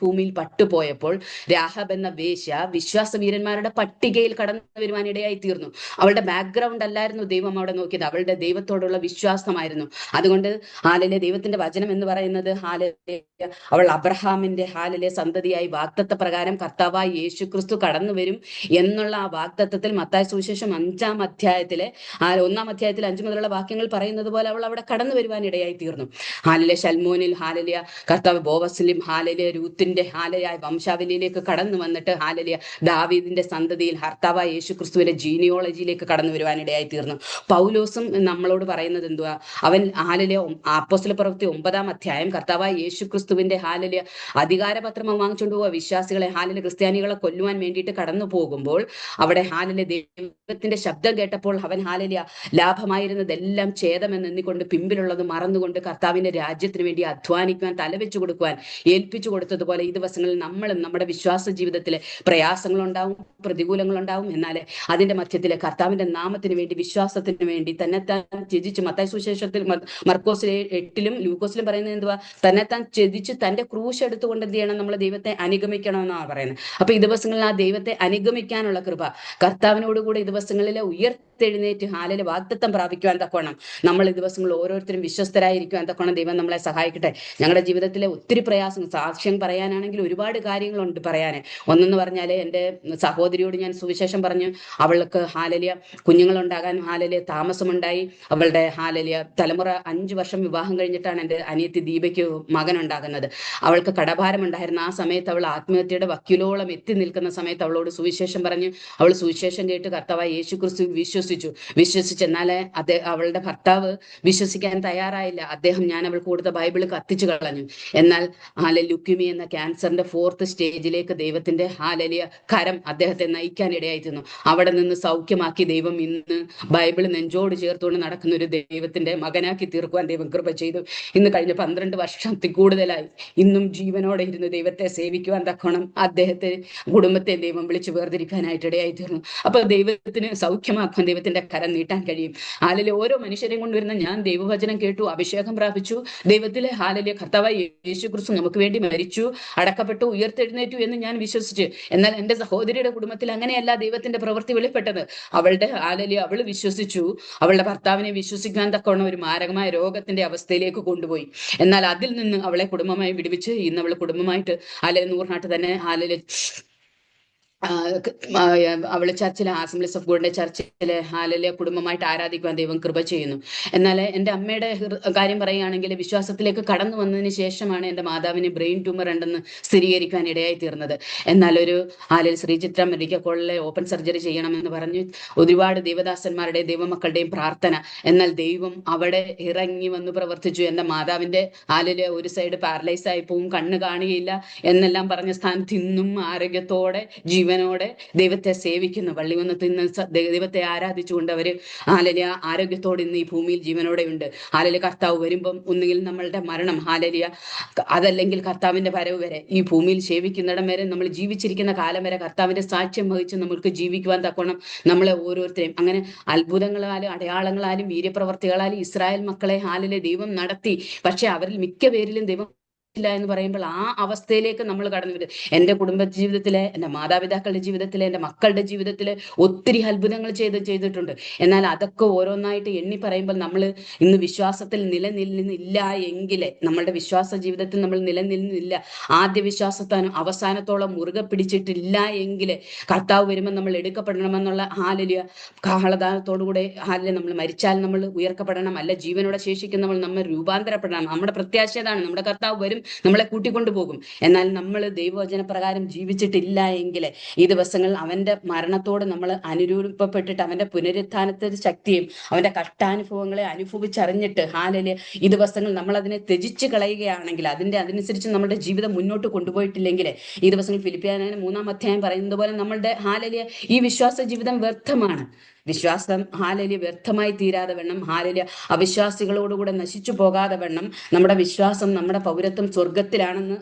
ഭൂമിയിൽ പട്ടുപോയപ്പോൾ രാഹാബ് എന്ന വേശ്യ വിശ്വാസവീരന്മാരുടെ പട്ടികയിൽ കടന്നു വരുവാൻ ഇടയായി തീർന്നു. അവളുടെ ബാക്ക്ഗ്രൗണ്ട് അല്ലായിരുന്നു ദൈവം അവിടെ നോക്കിയത്, അവളുടെ ദൈവത്തോടുള്ള വിശ്വാസമായിരുന്നു. അതുകൊണ്ട് ഹാലലിയ ദൈവത്തിന്റെ വചനം എന്ന് പറയുന്നത് ഹാലലിയ അവൾ അബ്രഹാമിന്റെ ഹാലലിയ സന്തതിയായി വാഗ്ദത്ത പ്രകാരം കർത്താവായി യേശുക്രിസ്തു കടന്നു വരും എന്നുള്ള ആ വാഗ്ദത്തത്തിൽ മത്തായി സുവിശേഷം 5-ാം അധ്യായത്തിലെ 1-ാം അധ്യായത്തിൽ 5 മുതലുള്ള വാക്യങ്ങൾ പറയുന്നത് പോലെ അവൾ അവിടെ കടന്നു വരുവാൻ ഇടയായി തീർന്നു. ഹാലലിയ ശൽമോനിൽ ഹാലലിയ കർത്താവ് ബോവസിലും ഹാലലിയ രൂത്തിന്റെ ഹാലയായ വംശാവലിയിലേക്ക് കടന്നു വന്നിട്ട് ഹാലലിയ ദാവീദിന്റെ സന്തതിയിൽ കർത്താവായ യേശുക്രിസ്തുവിന്റെ ജീനിയോളജിയിലേക്ക് കടന്നു വരുവാൻ ഇടയായി തീർന്നു. പൗലോസും നമ്മളോട് പറയുന്നത് എന്തുവാ, അവൻ ഹാലലിയ അപ്പോസ്തല പ്രവൃത്തി 9-ാം അധ്യായം കർത്താവായ യേശുക്രിസ്തുവിന്റെ ഹാലലിയ അധികാരപത്രം വാങ്ങിച്ചുകൊണ്ട് പോവുക വിശ്വാസികളെ ഹാലലിയ ക്രിസ്ത്യാനികളെ കൊല്ലുവാൻ വേണ്ടിയിട്ട് കടന്നു പോകുമ്പോൾ അവിടെ ഹാലലിയ ദൈവത്തിന്റെ ശബ്ദം കേട്ടപ്പോൾ അവൻ ഹാലലിയ ലാഭമായിരുന്നതെല്ലാം ഛേദമെന്ന് എണ്ണിക്കൊണ്ട് പിമ്പിലുള്ളത് മറന്നുകൊണ്ട് കർത്താവിന്റെ രാജ്യത്തിന് വേണ്ടി അധ്വാനിക്കുവാൻ തലവെച്ചു കൊടുക്കുവാൻ ഏൽപ്പിച്ചു കൊടുത്തതുപോലെ ഈ ദിവസങ്ങളിൽ നമ്മളും നമ്മുടെ വിശ്വാസ ജീവിതത്തിലെ പ്രയാസങ്ങളുണ്ടാവും, പ്രതികൂലങ്ങളുണ്ടാവും. എന്നാൽ അതിന്റെ മധ്യത്തിലെ കർത്താവിന്റെ നാമത്തിന് വേണ്ടി വിശ്വാസത്തിന് വേണ്ടി തന്നെത്താൻ ത്യജിച്ച് മത്തായി സുവിശേഷത്തിൽ മർക്കോസിലെ 8-ലും ലൂക്കോസിലും പറയുന്നത് എന്തുവാ, തന്നെത്താൻ ത്യജിച്ച് തന്റെ ക്രൂശ് എടുത്തുകൊണ്ട് എന്ത് ചെയ്യണം, നമ്മൾ ദൈവത്തെ അനുഗമിക്കണമെന്നാണ് പറയുന്നത്. അപ്പൊ ഈ ദിവസങ്ങളിൽ ആ ദൈവത്തെ അനുഗമിക്കാനുള്ള കൃപ കർത്താവിനോടുകൂടെ ഈ ദിവസങ്ങളിലെ ഉയർത്തെഴുന്നേറ്റ് ഹാലയിലെ വാഗ്ദത്തം പ്രാപിക്കുവാൻ തക്കോണം നമ്മൾ ഈ ദിവസങ്ങളിൽ ഓരോരുത്തരും വിശ്വസ്തരായിരിക്കുവാൻ തക്കോണം ദൈവം നമ്മളെ സഹായിക്കട്ടെ. ഞങ്ങളുടെ ജീവിതത്തിലെ ഒത്തിരി പ്രയാസം സാക്ഷ്യം പറയാനാണെങ്കിൽ ഒരുപാട് കാര്യങ്ങളുണ്ട് പറയാൻ. ഒന്നെന്ന് പറഞ്ഞാൽ എൻ്റെ സഹോദരിയോട് ഞാൻ സുവിശേഷം പറഞ്ഞു, അവൾക്ക് ഹാലലിയ കുഞ്ഞുങ്ങളുണ്ടാകാൻ ഹാലലിയ താമസമുണ്ടായി. അവളുടെ ഹാലലിയ തലമുറ 5 വർഷം വിവാഹം കഴിഞ്ഞിട്ടാണ് എൻ്റെ അനിയത്തി ദീപയ്ക്ക് മകൻ ഉണ്ടാകുന്നത്. അവൾക്ക് കടഭാരം ഉണ്ടായിരുന്ന ആ സമയത്ത് അവൾ ആത്മഹത്യയുടെ വക്കീലോളം എത്തി നിൽക്കുന്ന സമയത്ത് അവളോട് സുവിശേഷം പറഞ്ഞു. അവൾ സുവിശേഷം കേട്ട് കർത്താവായ യേശുക്രിസ്തു വിശ്വസിച്ചെന്നാൽ അവളുടെ ഭർത്താവ് വിശ്വസിക്കാൻ തയ്യാറായില്ല. അദ്ദേഹം ഞാൻ അവൾക്ക് കൊടുത്ത ബൈബിൾ കത്തിച്ചു കളഞ്ഞു. എന്നാൽ ലുക്യൂമി എന്ന ക്യാൻസറിന്റെ 4th സ്റ്റേജിലേക്ക് ദൈവത്തിന്റെ ഹാലലിയ കരം അദ്ദേഹത്തെ നയിക്കാൻ ഇടയായിരുന്നു. അവിടെ നിന്ന് സൗഖ്യമാക്കി ദൈവം ഇന്ന് ബൈബിൾ നെഞ്ചോട് ചേർത്തുകൊണ്ട് നടക്കുന്ന ഒരു ദൈവത്തിന്റെ മകനാക്കി തീർക്കുവാൻ ദൈവം കൃപ ചെയ്തു. ഇന്ന് കഴിഞ്ഞ 12 വർഷത്തിൽ കൂടുതലായി ഇന്നും ജീവനോടെ ഇരുന്ന് ദൈവത്തെ സേവിക്കുവാൻ തക്കോണം അദ്ദേഹത്തെ കുടുംബത്തെ ദൈവം വിളിച്ച് വേർതിരിക്കാനായിട്ട് ഇടയായി തീർന്നു. അപ്പൊ ദൈവത്തിന് സൗഖ്യമാക്കാൻ ദൈവത്തിന്റെ കരം നീട്ടാൻ കഴിയും. ഹാലലിയ ഓരോ മനുഷ്യരെയും കൊണ്ടുവരുന്ന ഞാൻ ദൈവവചനം കേട്ടു, അഭിഷേകം പ്രാപിച്ചു, ദൈവത്തിലെ ഹാലലിയ കർത്താവായ യേശുക്രിസ്തു നമുക്ക് വേണ്ടി മരിച്ചു, അടക്കപ്പെട്ടു, ഉയർത്തെഴുന്നേറ്റു എന്ന് ഞാൻ വിശ്വസിച്ചു. എന്നാൽ എൻ്റെ സഹോദരിയുടെ കുടുംബത്തിൽ അങ്ങനെയല്ല ദൈവത്തിന്റെ പ്രവൃത്തി വെളിപ്പെട്ടത്. അവളുടെ ഹാലലിയ അവൾ വിശ്വസിച്ചു, അവളുടെ ഭർത്താവിനെ വിശ്വസിക്കാൻ തക്കവണ്ണം ഒരു മാരകമായ രോഗത്തിന്റെ അവസ്ഥയിലേക്ക് കൊണ്ടുപോയി. എന്നാൽ അതിൽ നിന്ന് അവളെ കുടുംബമായി വിടുവിച്ച് ഇന്ന് അവൾ കുടുംബമായിട്ട് ഹാലലിയ നൂറിനാട്ട് തന്നെ ഹാലലിയ അവള് ചർച്ചിലെ അസംബ്ലീസ് ഓഫ് ഗോഡിന്റെ ചർച്ചിലെ ഹാലലിയ കുടുംബമായിട്ട് ആരാധിക്കുവാൻ ദൈവം കൃപ ചെയ്യുന്നു. എന്നാൽ എൻ്റെ അമ്മയുടെ കാര്യം പറയുകയാണെങ്കിൽ വിശ്വാസത്തിലേക്ക് കടന്നു വന്നതിന് ശേഷമാണ് എൻ്റെ മാതാവിന് ബ്രെയിൻ ട്യൂമർ ഉണ്ടെന്ന് സ്ഥിരീകരിക്കാൻ ഇടയായി തീർന്നത്. എന്നാൽ ഒരു ഹാലലിയ ശ്രീചിത്ര മെഡിക്കൽ കോളേജിലെ ഓപ്പൺ സർജറി ചെയ്യണമെന്ന് പറഞ്ഞ് ഒരുപാട് ദൈവദാസന്മാരുടെയും ദൈവമക്കളുടെയും പ്രാർത്ഥന. എന്നാൽ ദൈവം അവിടെ ഇറങ്ങി വന്ന് പ്രവർത്തിച്ചു. എൻ്റെ മാതാവിന്റെ ഹാലലിയ ഒരു സൈഡ് പാരലൈസ് ആയി പോവും, കണ്ണ് കാണുകയില്ല എന്നെല്ലാം പറഞ്ഞ സ്ഥാനത്ത് ഇന്നും ആരോഗ്യത്തോടെ ജീവനോടെ ദൈവത്തെ സേവിക്കുന്നു. പള്ളി വന്ന് തിന്ന് ദൈവത്തെ ആരാധിച്ചുകൊണ്ട് അവര് ഹാലലിയ ആരോഗ്യത്തോടെ ഇന്ന് ഈ ഭൂമിയിൽ ജീവനോടെ ഉണ്ട്. ഹാലലിയ കർത്താവ് വരുമ്പം ഒന്നുകിൽ നമ്മളുടെ മരണം ഹാലലിയ അതല്ലെങ്കിൽ കർത്താവിന്റെ വരവ് വരെ ഈ ഭൂമിയിൽ സേവിക്കുന്നിടം വരെ നമ്മൾ ജീവിച്ചിരിക്കുന്ന കാലം വരെ കർത്താവിന്റെ സാക്ഷ്യം വഹിച്ച് നമുക്ക് ജീവിക്കുവാൻ തക്കോണം നമ്മളെ ഓരോരുത്തരെയും അങ്ങനെ അത്ഭുതങ്ങളാലും അടയാളങ്ങളാലും വീര്യപ്രവർത്തികളാലും ഇസ്രായേൽ മക്കളെ ഹാലലിയ ദൈവം നടത്തി. പക്ഷെ അവരിൽ മിക്ക പേരിലും ദൈവം ഇല്ല എന്ന് പറയുമ്പോൾ ആ അവസ്ഥയിലേക്ക് നമ്മൾ കടന്നു വരും. എൻ്റെ കുടുംബ ജീവിതത്തിലെ, എൻ്റെ മാതാപിതാക്കളുടെ ജീവിതത്തിലെ, എൻ്റെ മക്കളുടെ ജീവിതത്തിലെ ഒത്തിരി അത്ഭുതങ്ങൾ ചെയ്തിട്ടുണ്ട്. എന്നാൽ അതൊക്കെ ഓരോന്നായിട്ട് എണ്ണി പറയുമ്പോൾ നമ്മൾ ഇന്ന് വിശ്വാസത്തിൽ നിലനിന്നില്ല എങ്കിലേ, നമ്മളുടെ വിശ്വാസ ജീവിതത്തിൽ നമ്മൾ നിലനിന്നില്ല, ആദ്യ വിശ്വാസത്താനും അവസാനത്തോളം മുറുകെ പിടിച്ചിട്ടില്ല എങ്കിലേ കർത്താവ് വരുമ്പോൾ നമ്മൾ എടുക്കപ്പെടണമെന്നുള്ള ഹാലലിയ കാഹളദാനത്തോടുകൂടെ ഹാലലിയ നമ്മൾ മരിച്ചാൽ നമ്മൾ ഉയർക്കപ്പെടണം, അല്ല ജീവനോടെ ശേഷിക്കുന്ന നമ്മൾ രൂപാന്തരപ്പെടണം. നമ്മുടെ പ്രത്യാശ അതാണ്, നമ്മുടെ കർത്താവ് വരും, നമ്മളെ കൂട്ടിക്കൊണ്ടു പോകും. എന്നാൽ നമ്മൾ ദൈവവചന പ്രകാരം ജീവിച്ചിട്ടില്ല എങ്കിൽ ഈ ദിവസങ്ങൾ അവന്റെ മരണത്തോട് നമ്മൾ അനുരൂപപ്പെട്ടിട്ട് അവന്റെ പുനരുത്ഥാനത്തിന്റെ ശക്തിയും അവന്റെ കഷ്ടാനുഭവങ്ങളെ അനുഭവിച്ചറിഞ്ഞിട്ട് ഈ ദിവസങ്ങൾ നമ്മൾ അതിനെ ത്യജിച്ച് കളയുകയാണെങ്കിൽ, അതിനനുസരിച്ച് നമ്മുടെ ജീവിതം മുന്നോട്ട് കൊണ്ടുപോയിട്ടില്ലെങ്കിൽ ഈ ദിവസങ്ങൾ ഫിലിപ്പിയർക്കാരുടെ 3-ാം അധ്യായം പറയുന്നത് പോലെ നമ്മളുടെ ഈ വിശ്വാസ ജീവിതം വ്യർത്ഥമാണ്. വിശ്വാസം വ്യർത്ഥമായി തീരാതെ വണ്ണം, അവിശ്വാസികളോടുകൂടെ നശിച്ചു പോകാതെ വണ്ണം നമ്മുടെ വിശ്വാസം, നമ്മുടെ പൗരത്വം സ്വർഗത്തിലാണെന്ന്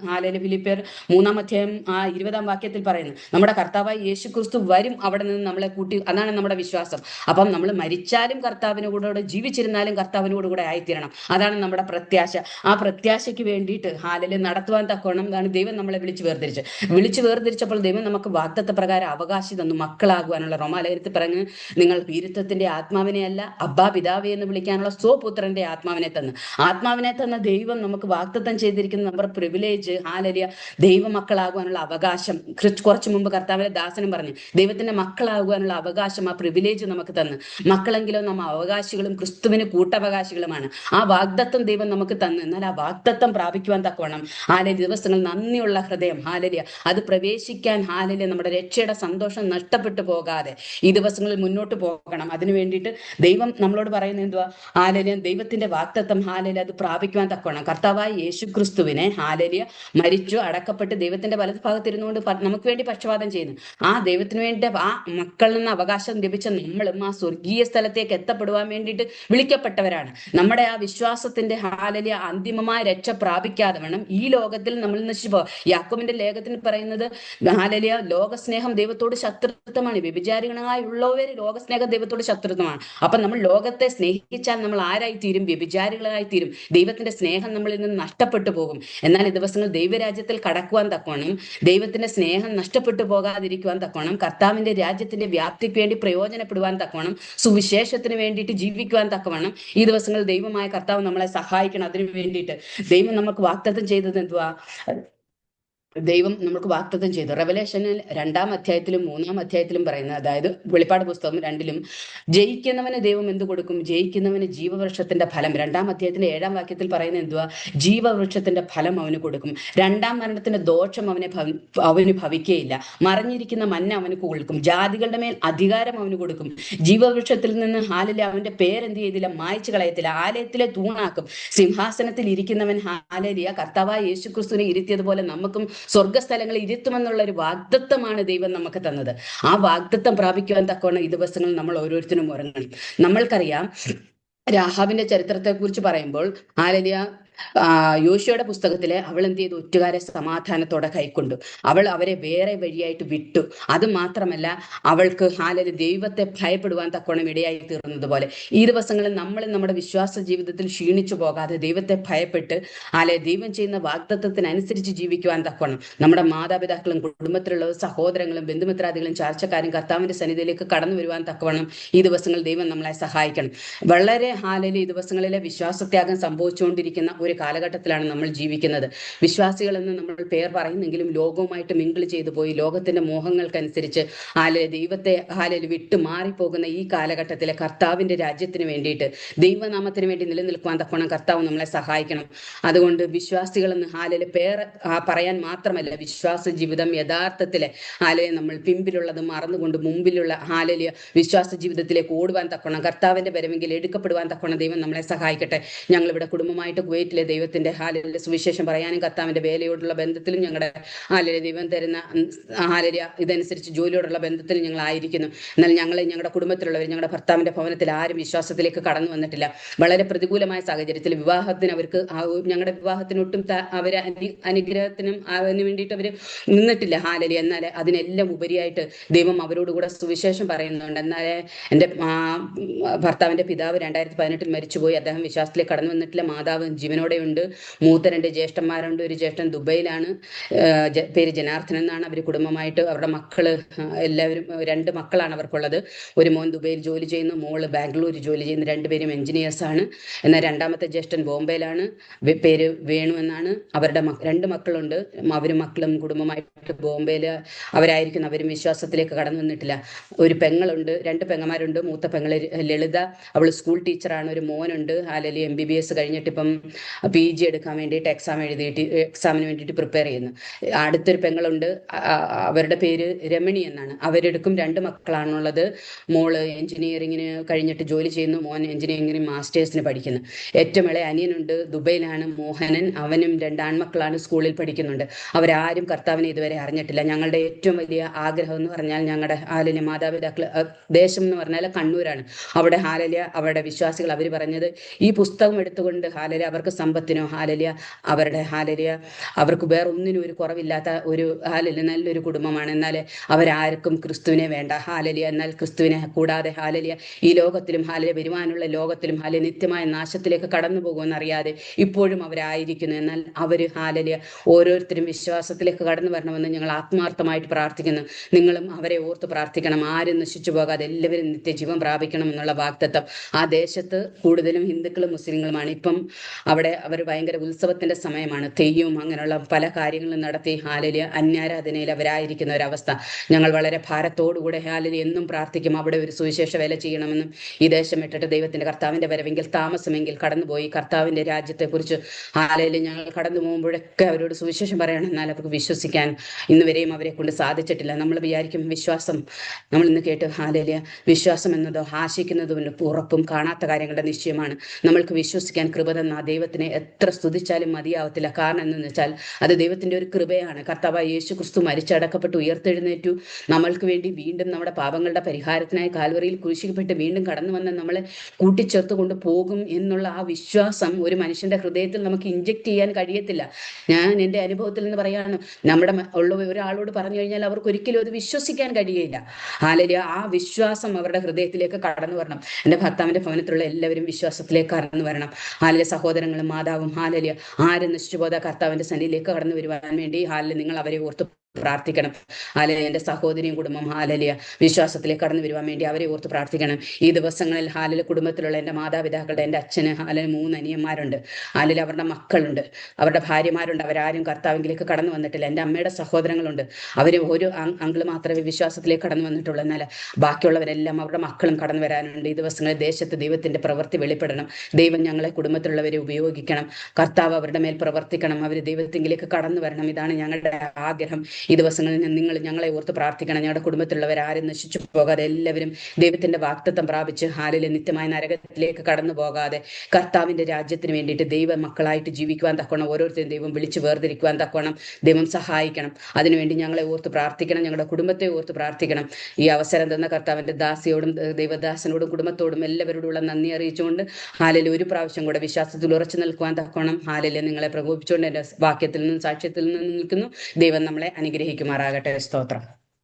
ഫിലിപ്പിയർ 3-ാം അധ്യായം 20-ാം വാക്യത്തിൽ പറയുന്നു. നമ്മുടെ കർത്താവായ യേശു ക്രിസ്തു വരും, അവിടെ നിന്ന് നമ്മളെ കൂട്ടി. അതാണ് നമ്മുടെ വിശ്വാസം. അപ്പം നമ്മൾ മരിച്ചാലും കർത്താവിനോട്, ജീവിച്ചിരുന്നാലും കർത്താവിനോടുകൂടെ ആയിത്തീരണം. അതാണ് നമ്മുടെ പ്രത്യാശ. ആ പ്രത്യാശയ്ക്ക് വേണ്ടിയിട്ട് നടത്തുവാൻ തക്കവണ്ണം ദൈവം നമ്മളെ വിളിച്ചു വേർതിരിച്ചപ്പോൾ ദൈവം നമുക്ക് വാഗ്ദത്ത പ്രകാരം അവകാശം തന്നു, മക്കളാകുവാനുള്ള. റോമാലേഖനത്തിൽ പറഞ്ഞു, നിങ്ങൾ വീരത്വത്തിന്റെ ആത്മാവിനെ അല്ല, അബ്ബാ പിതാവേ എന്ന് വിളിക്കാനുള്ള സ്വപുത്രന്റെ ആത്മാവിനെ തന്ന ദൈവം നമുക്ക് വാഗ്ദത്തം ചെയ്തിരിക്കുന്ന നമ്മുടെ പ്രിവിലേജ്, ദൈവമക്കളാകുവാനുള്ള അവകാശം. കുറച്ചു മുമ്പ് കർത്താവിന്റെ ദാസനും പറഞ്ഞു, ദൈവത്തിന്റെ മക്കളാകുവാനുള്ള അവകാശം, ആ പ്രിവിലേജ് നമുക്ക് തന്നു. മക്കളെങ്കിലോ നമ്മ അവകാശികളും ക്രിസ്തുവിന് കൂട്ടവകാശികളുമാണ്. ആ വാഗ്ദത്തം ദൈവം നമുക്ക് തന്നു. എന്നാൽ ആ വാഗ്ദത്തം പ്രാപിക്കുവാൻ തക്കവണ്ണം ദിവസങ്ങൾ നന്ദിയുള്ള ഹൃദയം, അത് പ്രവേശിക്കാൻ നമ്മുടെ രക്ഷയുടെ സന്തോഷം നഷ്ടപ്പെട്ടു പോകാതെ ഈ ദിവസങ്ങളിൽ മുന്നോട്ട് പോകണം. അതിനു വേണ്ടിയിട്ട് ദൈവം നമ്മളോട് പറയുന്നത് എന്തുവാ? ദൈവത്തിന്റെ വാഗ്ദത്തം അത് പ്രാപിക്കുവാൻ തക്കവണ്ണം കർത്താവായ യേശു ക്രിസ്തുവിനെ മരിച്ചു അടക്കപ്പെട്ട് ദൈവത്തിന്റെ വലത് ഭാഗത്തിരുന്നുകൊണ്ട് നമുക്ക് വേണ്ടി പക്ഷപാതം ചെയ്യുന്നു. ആ ദൈവത്തിന് വേണ്ടി ആ മക്കളിൽ നിന്ന് അവകാശം ലഭിച്ച നമ്മളും ആ സ്വർഗീയ സ്ഥലത്തേക്ക് എത്തപ്പെടുവാൻ വേണ്ടിയിട്ട് വിളിക്കപ്പെട്ടവരാണ്. നമ്മുടെ ആ വിശ്വാസത്തിന്റെ അന്തിമമായ രക്ഷ പ്രാപിക്കാതെ വേണം ഈ ലോകത്തിൽ നമ്മൾ നശിപ്പോ. യാക്കോബിന്റെ ലേഖനത്തിൽ പറയുന്നത് ലോകസ്നേഹം ദൈവത്തോട് ശത്രുത്വമാണ്, വ്യഭിചാരികളായുള്ളവർ ലോകസ്നേഹം ദൈവത്തോട് ശത്രുത്വമാണ്. അപ്പൊ നമ്മൾ ലോകത്തെ സ്നേഹിച്ചാൽ നമ്മൾ ആരായി തീരും? വ്യഭിചാരികളായി തീരും. ദൈവത്തിന്റെ സ്നേഹം നമ്മളിൽ നിന്ന് നഷ്ടപ്പെട്ടു പോകും. എന്നാൽ ഈ ദിവസങ്ങൾ ദൈവരാജ്യത്തിൽ കടക്കുവാൻ തക്കോണം, ദൈവത്തിന്റെ സ്നേഹം നഷ്ടപ്പെട്ടു പോകാതിരിക്കുവാൻ തക്കോണം, കർത്താവിന്റെ രാജ്യത്തിന്റെ വ്യാപ്തിക്ക് വേണ്ടി പ്രയോജനപ്പെടുവാൻ തക്കോണം, സുവിശേഷത്തിന് വേണ്ടിയിട്ട് ജീവിക്കുവാൻ തക്കവണ്ണം ഈ ദിവസങ്ങൾ ദൈവമായ കർത്താവ് നമ്മളെ സഹായിക്കണം. അതിനു വേണ്ടിയിട്ട് ദൈവം നമുക്ക് വാഗ്ദത്തം ചെയ്തത് എന്തുവാ? ദൈവം നമുക്ക് വാഗ്ദത്തം ചെയ്തു. റെവലേഷനിൽ 2-ാം അധ്യായത്തിലും 3-ാം അധ്യായത്തിലും പറയുന്നത്, അതായത് വെളിപ്പാട് പുസ്തകം 2-ലും, ജയിക്കുന്നവന് ദൈവം എന്ത് കൊടുക്കും? ജയിക്കുന്നവന് ജീവവൃക്ഷത്തിന്റെ ഫലം. 2-ാം അധ്യായത്തിലെ 7-ാം വാക്യത്തിൽ പറയുന്നത് എന്തുവാ? ജീവവൃക്ഷത്തിന്റെ ഫലം അവന് കൊടുക്കും. 2-ാം മരണത്തിന്റെ ദോഷം അവന് ഭവിക്കുകയില്ല. മറഞ്ഞിരിക്കുന്ന മന്ന അവന് കൊടുക്കും. ജാതികളുടെ മേൽ അധികാരം അവന് കൊടുക്കും. ജീവവൃക്ഷത്തിൽ നിന്ന് അവന്റെ പേരെന്ത് ചെയ്തില്ല? മായ്ച്ചു കളയത്തില്ല. ആലയത്തിലെ തൂണാക്കും. സിംഹാസനത്തിൽ ഇരിക്കുന്നവൻ കർത്താവായ യേശു ക്രിസ്തുവിനെ ഇരുത്തിയതുപോലെ നമുക്കും സ്വർഗസ്ഥലങ്ങളിൽ ഇരുത്തുമെന്നുള്ള ഒരു വാഗ്ദത്തമാണ് ദൈവം നമുക്ക് തന്നത്. ആ വാഗ്ദത്തം പ്രാപിക്കുവാൻ തക്കവണ്ണം ഈ ദിവസങ്ങൾ നമ്മൾ ഓരോരുത്തരും ഉറങ്ങണം. നമ്മൾക്കറിയാം, രാഹാബിന്റെ ചരിത്രത്തെ കുറിച്ച് പറയുമ്പോൾ യോശുവയുടെ പുസ്തകത്തിലെ അവൾ എന്ത് ചെയ്തു? ഒറ്റുകാരെ സമാധാനത്തോടെ കൈക്കൊണ്ടു. അവൾ അവരെ വേറെ വഴിയായിട്ട് വിട്ടു. അത് മാത്രമല്ല, അവൾക്ക് ദൈവത്തെ ഭയപ്പെടുവാൻ തക്കോണം ഇടയായി തീർന്നതുപോലെ ഈ ദിവസങ്ങളിൽ നമ്മൾ നമ്മുടെ വിശ്വാസ ജീവിതത്തിൽ ക്ഷീണിച്ചു പോകാതെ ദൈവത്തെ ഭയപ്പെട്ട് ദൈവം ചെയ്യുന്ന വാഗ്ദത്തത്തിനനുസരിച്ച് ജീവിക്കുവാൻ തക്കോണം നമ്മുടെ മാതാപിതാക്കളും കുടുംബത്തിലുള്ള സഹോദരങ്ങളും ബന്ധുമിത്രാദികളും ചാർച്ചക്കാരും കർത്താവിന്റെ സന്നിധിയിലേക്ക് കടന്നു വരുവാൻ തക്കവണ്ണം ഈ ദിവസങ്ങൾ ദൈവം നമ്മളെ സഹായിക്കണം. വളരെ ഈ ദിവസങ്ങളിലെ വിശ്വാസത്യാഗം സംഭവിച്ചുകൊണ്ടിരിക്കുന്ന ഒരു കാലഘട്ടത്തിലാണ് നമ്മൾ ജീവിക്കുന്നത്. വിശ്വാസികളെന്ന് നമ്മൾ പേർ പറയുന്നെങ്കിലും ലോകവുമായിട്ട് മിങ്കിൾ ചെയ്തു പോയി ലോകത്തിന്റെ മോഹങ്ങൾക്കനുസരിച്ച് ദൈവത്തെ വിട്ടു മാറിപ്പോകുന്ന ഈ കാലഘട്ടത്തിലെ കർത്താവിന്റെ രാജ്യത്തിന് വേണ്ടിയിട്ട്, ദൈവനാമത്തിന് വേണ്ടി നിലനിൽക്കുവാൻ തക്കോണം കർത്താവ് നമ്മളെ സഹായിക്കണം. അതുകൊണ്ട് വിശ്വാസികളെന്ന് പേർ പറയാൻ മാത്രമല്ല, വിശ്വാസ ജീവിതം യഥാർത്ഥത്തിലെ നമ്മൾ പിമ്പിലുള്ളത് മറന്നുകൊണ്ട് മുമ്പിലുള്ള വിശ്വാസ ജീവിതത്തിലേക്ക് ഓടുവാൻ തക്കോണം കർത്താവിന്റെ വരവെങ്കിൽ എടുക്കപ്പെടുവാൻ തക്കോണം ദൈവം നമ്മളെ സഹായിക്കട്ടെ. ഞങ്ങളിവിടെ കുടുംബമായിട്ട് കുവൈറ്റിലെ ദൈവത്തിന്റെ സുവിശേഷം പറയാനും കർത്താവിന്റെ വേലയോടുള്ള ബന്ധത്തിലും ഞങ്ങളുടെ ദൈവം തരുന്ന ഇതനുസരിച്ച് ജോലിയോടുള്ള ബന്ധത്തിലും ഞങ്ങൾ ആയിരിക്കുന്നു. എന്നാൽ ഞങ്ങളുടെ കുടുംബത്തിലുള്ളവർ, ഞങ്ങളുടെ ഭർത്താവിന്റെ ഭവനത്തിൽ ആരും വിശ്വാസത്തിലേക്ക് കടന്നു വന്നിട്ടില്ല. വളരെ പ്രതികൂലമായ സാഹചര്യത്തിൽ വിവാഹത്തിന് ഞങ്ങളുടെ വിവാഹത്തിനൊട്ടും അവരെ അനുഗ്രഹത്തിനും അതിന് വേണ്ടിയിട്ട് അവർ നിന്നിട്ടില്ല. എന്നാൽ അതിനെല്ലാം ഉപരിയായിട്ട് ദൈവം അവരോടുകൂടെ സുവിശേഷം പറയുന്നുണ്ട്. എന്നാലേ എൻ്റെ ഭർത്താവിന്റെ പിതാവ് 2018 മരിച്ചുപോയി. അദ്ദേഹം വിശ്വാസത്തിലേക്ക് കടന്നു വന്നിട്ടില്ല. മാതാവ് ജീവനോടെയുണ്ട്. മൂത്ത 2 ജ്യേഷ്ഠന്മാരുണ്ട്. ഒരു ജ്യേഷ്ഠൻ ദുബൈയിലാണ്, പേര് ജനാർദ്ദനൻ എന്നാണ്. അവർ കുടുംബമായിട്ട് അവരുടെ മക്കള് എല്ലാവരും 2 മക്കളാണ് അവർക്കുള്ളത്. ഒരു മോൻ ദുബൈയിൽ ജോലി ചെയ്യുന്നു, മോള് ബാംഗ്ലൂർ ജോലി ചെയ്യുന്നു. 2 പേരും എഞ്ചിനീയേഴ്സാണ്. എന്നാൽ 2ാമത്തെ ജ്യേഷ്ഠൻ ബോംബെയിലാണ്, പേര് വേണു എന്നാണ്. അവരുടെ 2 മക്കളുണ്ട്. അവരും മക്കളും കുടുംബമായിട്ട് ബോംബെയിൽ അവരായിരിക്കുന്നു. അവരും വിശ്വാസത്തിലേക്ക് കടന്നു വന്നിട്ടില്ല. ഒരു പെങ്ങളുണ്ട്, 2 പെങ്ങന്മാരുണ്ട്. മൂത്ത പെങ്ങള് ലളിത, അവൾ സ്കൂൾ ടീച്ചറാണ്. ഒരു മോനുണ്ട്, MBBS കഴിഞ്ഞിട്ട് ഇപ്പം PG എടുക്കാൻ വേണ്ടിയിട്ട് എക്സാമിന് വേണ്ടിയിട്ട് പ്രിപ്പയർ ചെയ്യുന്നു. അടുത്തൊരു പെങ്ങളുണ്ട്, അവരുടെ പേര് രമണി എന്നാണ്. അവരെടുക്കും 2 മക്കളാണുള്ളത്. മോള് എഞ്ചിനീയറിങ്ങിന് കഴിഞ്ഞിട്ട് ജോലി ചെയ്യുന്നു, മോൻ എഞ്ചിനീയറിംഗിന് മാസ്റ്റേഴ്സിന് പഠിക്കുന്നു. ഏറ്റവും ഇളയ അനിയനുണ്ട്, ദുബൈയിലാണ്, മോഹനൻ. അവനും 2 ആൺമക്കളാണ്, സ്കൂളിൽ പഠിക്കുന്നുണ്ട്. അവരാരും കർത്താവിനെ ഇതുവരെ അറിഞ്ഞിട്ടില്ല. ഞങ്ങളുടെ ഏറ്റവും വലിയ ആഗ്രഹം എന്ന് പറഞ്ഞാൽ ഞങ്ങളുടെ ഹാലലിയ മാതാപിതാക്കൾ, ദേശം എന്ന് പറഞ്ഞാൽ കണ്ണൂരാണ്. അവിടെ ഹാലലിയ അവരുടെ വിശ്വാസികൾ അവർ പറഞ്ഞത്, ഈ പുസ്തകം എടുത്തുകൊണ്ട് ഹാലലിയ അവർക്ക് സമ്പത്തിനോ ഹാലലിയ അവരുടെ ഹാലലിയ അവർക്ക് വേറെ ഒന്നിനും ഒരു കുറവില്ലാത്ത ഒരു ഹാലലിയ നല്ലൊരു കുടുംബമാണ്. എന്നാൽ അവരാർക്കും ക്രിസ്തുവിനെ വേണ്ട ഹാലലിയ. എന്നാൽ ക്രിസ്തുവിനെ കൂടാതെ ഹാലലിയ ഈ ലോകത്തിലും ഹാലലിയ വരുവാനുള്ള ലോകത്തിലും ഹാലലിയ നിത്യമായ നാശത്തിലേക്ക് കടന്നു പോകുമെന്നറിയാതെ ഇപ്പോഴും അവരായിരിക്കുന്നു. എന്നാൽ അവർ ഹാലലിയ ഓരോരുത്തരും വിശ്വാസത്തിലേക്ക് കടന്നു വരണമെന്ന് ഞങ്ങൾ ആത്മാർത്ഥമായിട്ട് പ്രാർത്ഥിക്കുന്നു. നിങ്ങളും അവരെ ഓർത്ത് പ്രാർത്ഥിക്കണം. ആരും നശിച്ചു പോകാതെ എല്ലാവരും നിത്യജീവൻ പ്രാപിക്കണം എന്നുള്ള വാഗ്ദത്തം. ആ ദേശത്ത് കൂടുതലും ഹിന്ദുക്കളും മുസ്ലിങ്ങളുമാണ്. ഇപ്പം അവിടെ അവർ ഭയങ്കര ഉത്സവത്തിന്റെ സമയമാണ്, തെയ്യവും അങ്ങനെയുള്ള പല കാര്യങ്ങളും നടത്തി ഹാലലിയ അന്യാരാധനയിൽ അവരായിരിക്കുന്ന ഒരവസ്ഥ. ഞങ്ങൾ വളരെ ഭാരത്തോടുകൂടെ ഹാലലിയ എന്നും പ്രാർത്ഥിക്കും, അവിടെ ഒരു സുവിശേഷ വേല ചെയ്യണമെന്നും ഈ ദേശം ഇട്ടിട്ട് ദൈവത്തിന്റെ കർത്താവിന്റെ വരവെങ്കിൽ താമസമെങ്കിൽ കടന്നുപോയി കർത്താവിന്റെ രാജ്യത്തെക്കുറിച്ച് ഹാലലിയ ഞങ്ങൾ കടന്നു പോകുമ്പോഴൊക്കെ അവരോട് സുവിശേഷം പറയണം. എന്നാൽ അവർക്ക് വിശ്വസിക്കാൻ ഇന്ന് വരെയും അവരെ കൊണ്ട് സാധിച്ചിട്ടില്ല. നമ്മൾ വിചാരിക്കും വിശ്വാസം, നമ്മൾ ഇന്ന് കേട്ട് ഹാലലിയ വിശ്വാസം എന്നതോ ആശിക്കുന്നതും ഉറപ്പും കാണാത്ത കാര്യങ്ങളുടെ നിശ്ചയമാണ്. നമ്മൾക്ക് വിശ്വസിക്കാൻ കൃപ തന്ന ആ ദൈവത്തിനെ എത്ര സ്തുതിച്ചാലും മതിയാവത്തില്ല. കാരണം എന്തെന്ന് വെച്ചാൽ അത് ദൈവത്തിന്റെ ഒരു കൃപയാണ്. കർത്താവായ യേശു ക്രിസ്തു മരിച്ചടക്കപ്പെട്ട് ഉയർത്തെഴുന്നേറ്റു നമ്മൾക്ക് വേണ്ടി വീണ്ടും നമ്മുടെ പാപങ്ങളുടെ പരിഹാരത്തിനായി കാൽവറിയിൽ ക്രൂശിക്കപ്പെട്ട് വീണ്ടും കടന്നു വന്ന് നമ്മളെ കൂട്ടിച്ചേർത്ത് കൊണ്ട് പോകും എന്നുള്ള ആ വിശ്വാസം ഒരു മനുഷ്യന്റെ ഹൃദയത്തിൽ നമുക്ക് ഇഞ്ചെക്ട് ചെയ്യാൻ കഴിയത്തില്ല. ഞാൻ എൻ്റെ അനുഭവത്തിൽ നിന്ന് പറയാണ്, നമ്മുടെ ഉള്ള ഒരാളോട് പറഞ്ഞു കഴിഞ്ഞാൽ അവർക്ക് ഒരിക്കലും അത് വിശ്വസിക്കാൻ കഴിയില്ല. ഹാലലിയ ആ വിശ്വാസം അവരുടെ ഹൃദയത്തിലേക്ക് കടന്നു വരണം. എൻ്റെ ഭർത്താവിന്റെ ഭവനത്തിലുള്ള എല്ലാവരും വിശ്വാസത്തിലേക്ക് കടന്നു വരണം. ഹാലലിയ സഹോദരങ്ങളും മാതാവും ഹാലലിയ ആരും നശിച്ചു പോകാതെ കർത്താവിന്റെ സന്നിധിയിലേക്ക് കടന്നു വരുവാൻ വേണ്ടി ഹാലലിയ നിങ്ങൾ അവരെ ഓർത്ത് പ്രാർത്ഥിക്കണം. ഹാലലിയ എൻ്റെ സഹോദരിയും കുടുംബം ഹാലലിയ വിശ്വാസത്തിലേക്ക് കടന്നു വരുവാൻ വേണ്ടി അവരെ ഓർത്ത് പ്രാർത്ഥിക്കണം. ഈ ദിവസങ്ങളിൽ ഹാലലിയ കുടുംബത്തിലുള്ള എൻ്റെ മാതാപിതാക്കളുടെ, എൻ്റെ അച്ഛന് ഹാലലിയ 3 അനിയന്മാരുണ്ട്. ഹാലലിയ അവരുടെ മക്കളുണ്ട്, അവരുടെ ഭാര്യമാരുണ്ട്. അവരാരും കർത്താവിലേക്ക് കടന്നു വന്നിട്ടില്ല. എൻ്റെ അമ്മയുടെ സഹോദരങ്ങളുണ്ട്, അവർ ഒരു അങ്കിള് മാത്രമേ വിശ്വാസത്തിലേക്ക് കടന്നു വന്നിട്ടുള്ളൂ. എന്നാൽ ബാക്കിയുള്ളവരെല്ലാം അവരുടെ മക്കളും കടന്നു വരാനുണ്ട്. ഈ ദിവസങ്ങളിൽ ദേശത്ത് ദൈവത്തിന്റെ പ്രവൃത്തി വെളിപ്പെടണം. ദൈവം ഞങ്ങളെ കുടുംബത്തിലുള്ളവരെ ഉപയോഗിക്കണം. കർത്താവ് അവരുടെ മേൽ പ്രവർത്തിക്കണം. അവർ ദൈവത്തിലേക്ക് കടന്നു വരണം. ഇതാണ് ഞങ്ങളുടെ ആഗ്രഹം. ഈ ദിവസങ്ങളിൽ നിങ്ങൾ ഞങ്ങളെ ഓർത്ത് പ്രാർത്ഥിക്കണം. ഞങ്ങളുടെ കുടുംബത്തിലുള്ളവർ ആരും നശിച്ചു പോകാതെ എല്ലാവരും ദൈവത്തിന്റെ വാഗ്ദത്തം പ്രാപിച്ച് ഹാലലിയ നിത്യമായ നരകത്തിലേക്ക് കടന്നു പോകാതെ കർത്താവിന്റെ രാജ്യത്തിന് വേണ്ടിയിട്ട് ദൈവ മക്കളായിട്ട് ജീവിക്കുവാൻ തക്കോണം ഓരോരുത്തരും ദൈവം വിളിച്ച് വേർതിരിക്കുവാൻ തക്കോണം ദൈവം സഹായിക്കണം. അതിനുവേണ്ടി ഞങ്ങളെ ഓർത്ത് പ്രാർത്ഥിക്കണം, ഞങ്ങളുടെ കുടുംബത്തെ ഓർത്ത് പ്രാർത്ഥിക്കണം. ഈ അവസരം തന്ന കർത്താവിന്റെ ദാസിയോടും ദൈവദാസനോടും കുടുംബത്തോടും എല്ലാവരോടുള്ള നന്ദി അറിയിച്ചുകൊണ്ട് ഹാലലിയ ഒരു പ്രാവശ്യം കൂടെ വിശ്വാസത്തിൽ ഉറച്ചു നിൽക്കുവാൻ തക്കോണം ഹാലലിയ നിങ്ങളെ പ്രകോപിച്ചുകൊണ്ട് എൻ്റെ വാക്യത്തിൽ നിന്നും സാക്ഷ്യത്തിൽ നിന്നും നിൽക്കുന്നു. ദൈവം നമ്മളെ അനുഗ്രഹിക്കുമാറാകട്ടെ. സ്തോത്രം.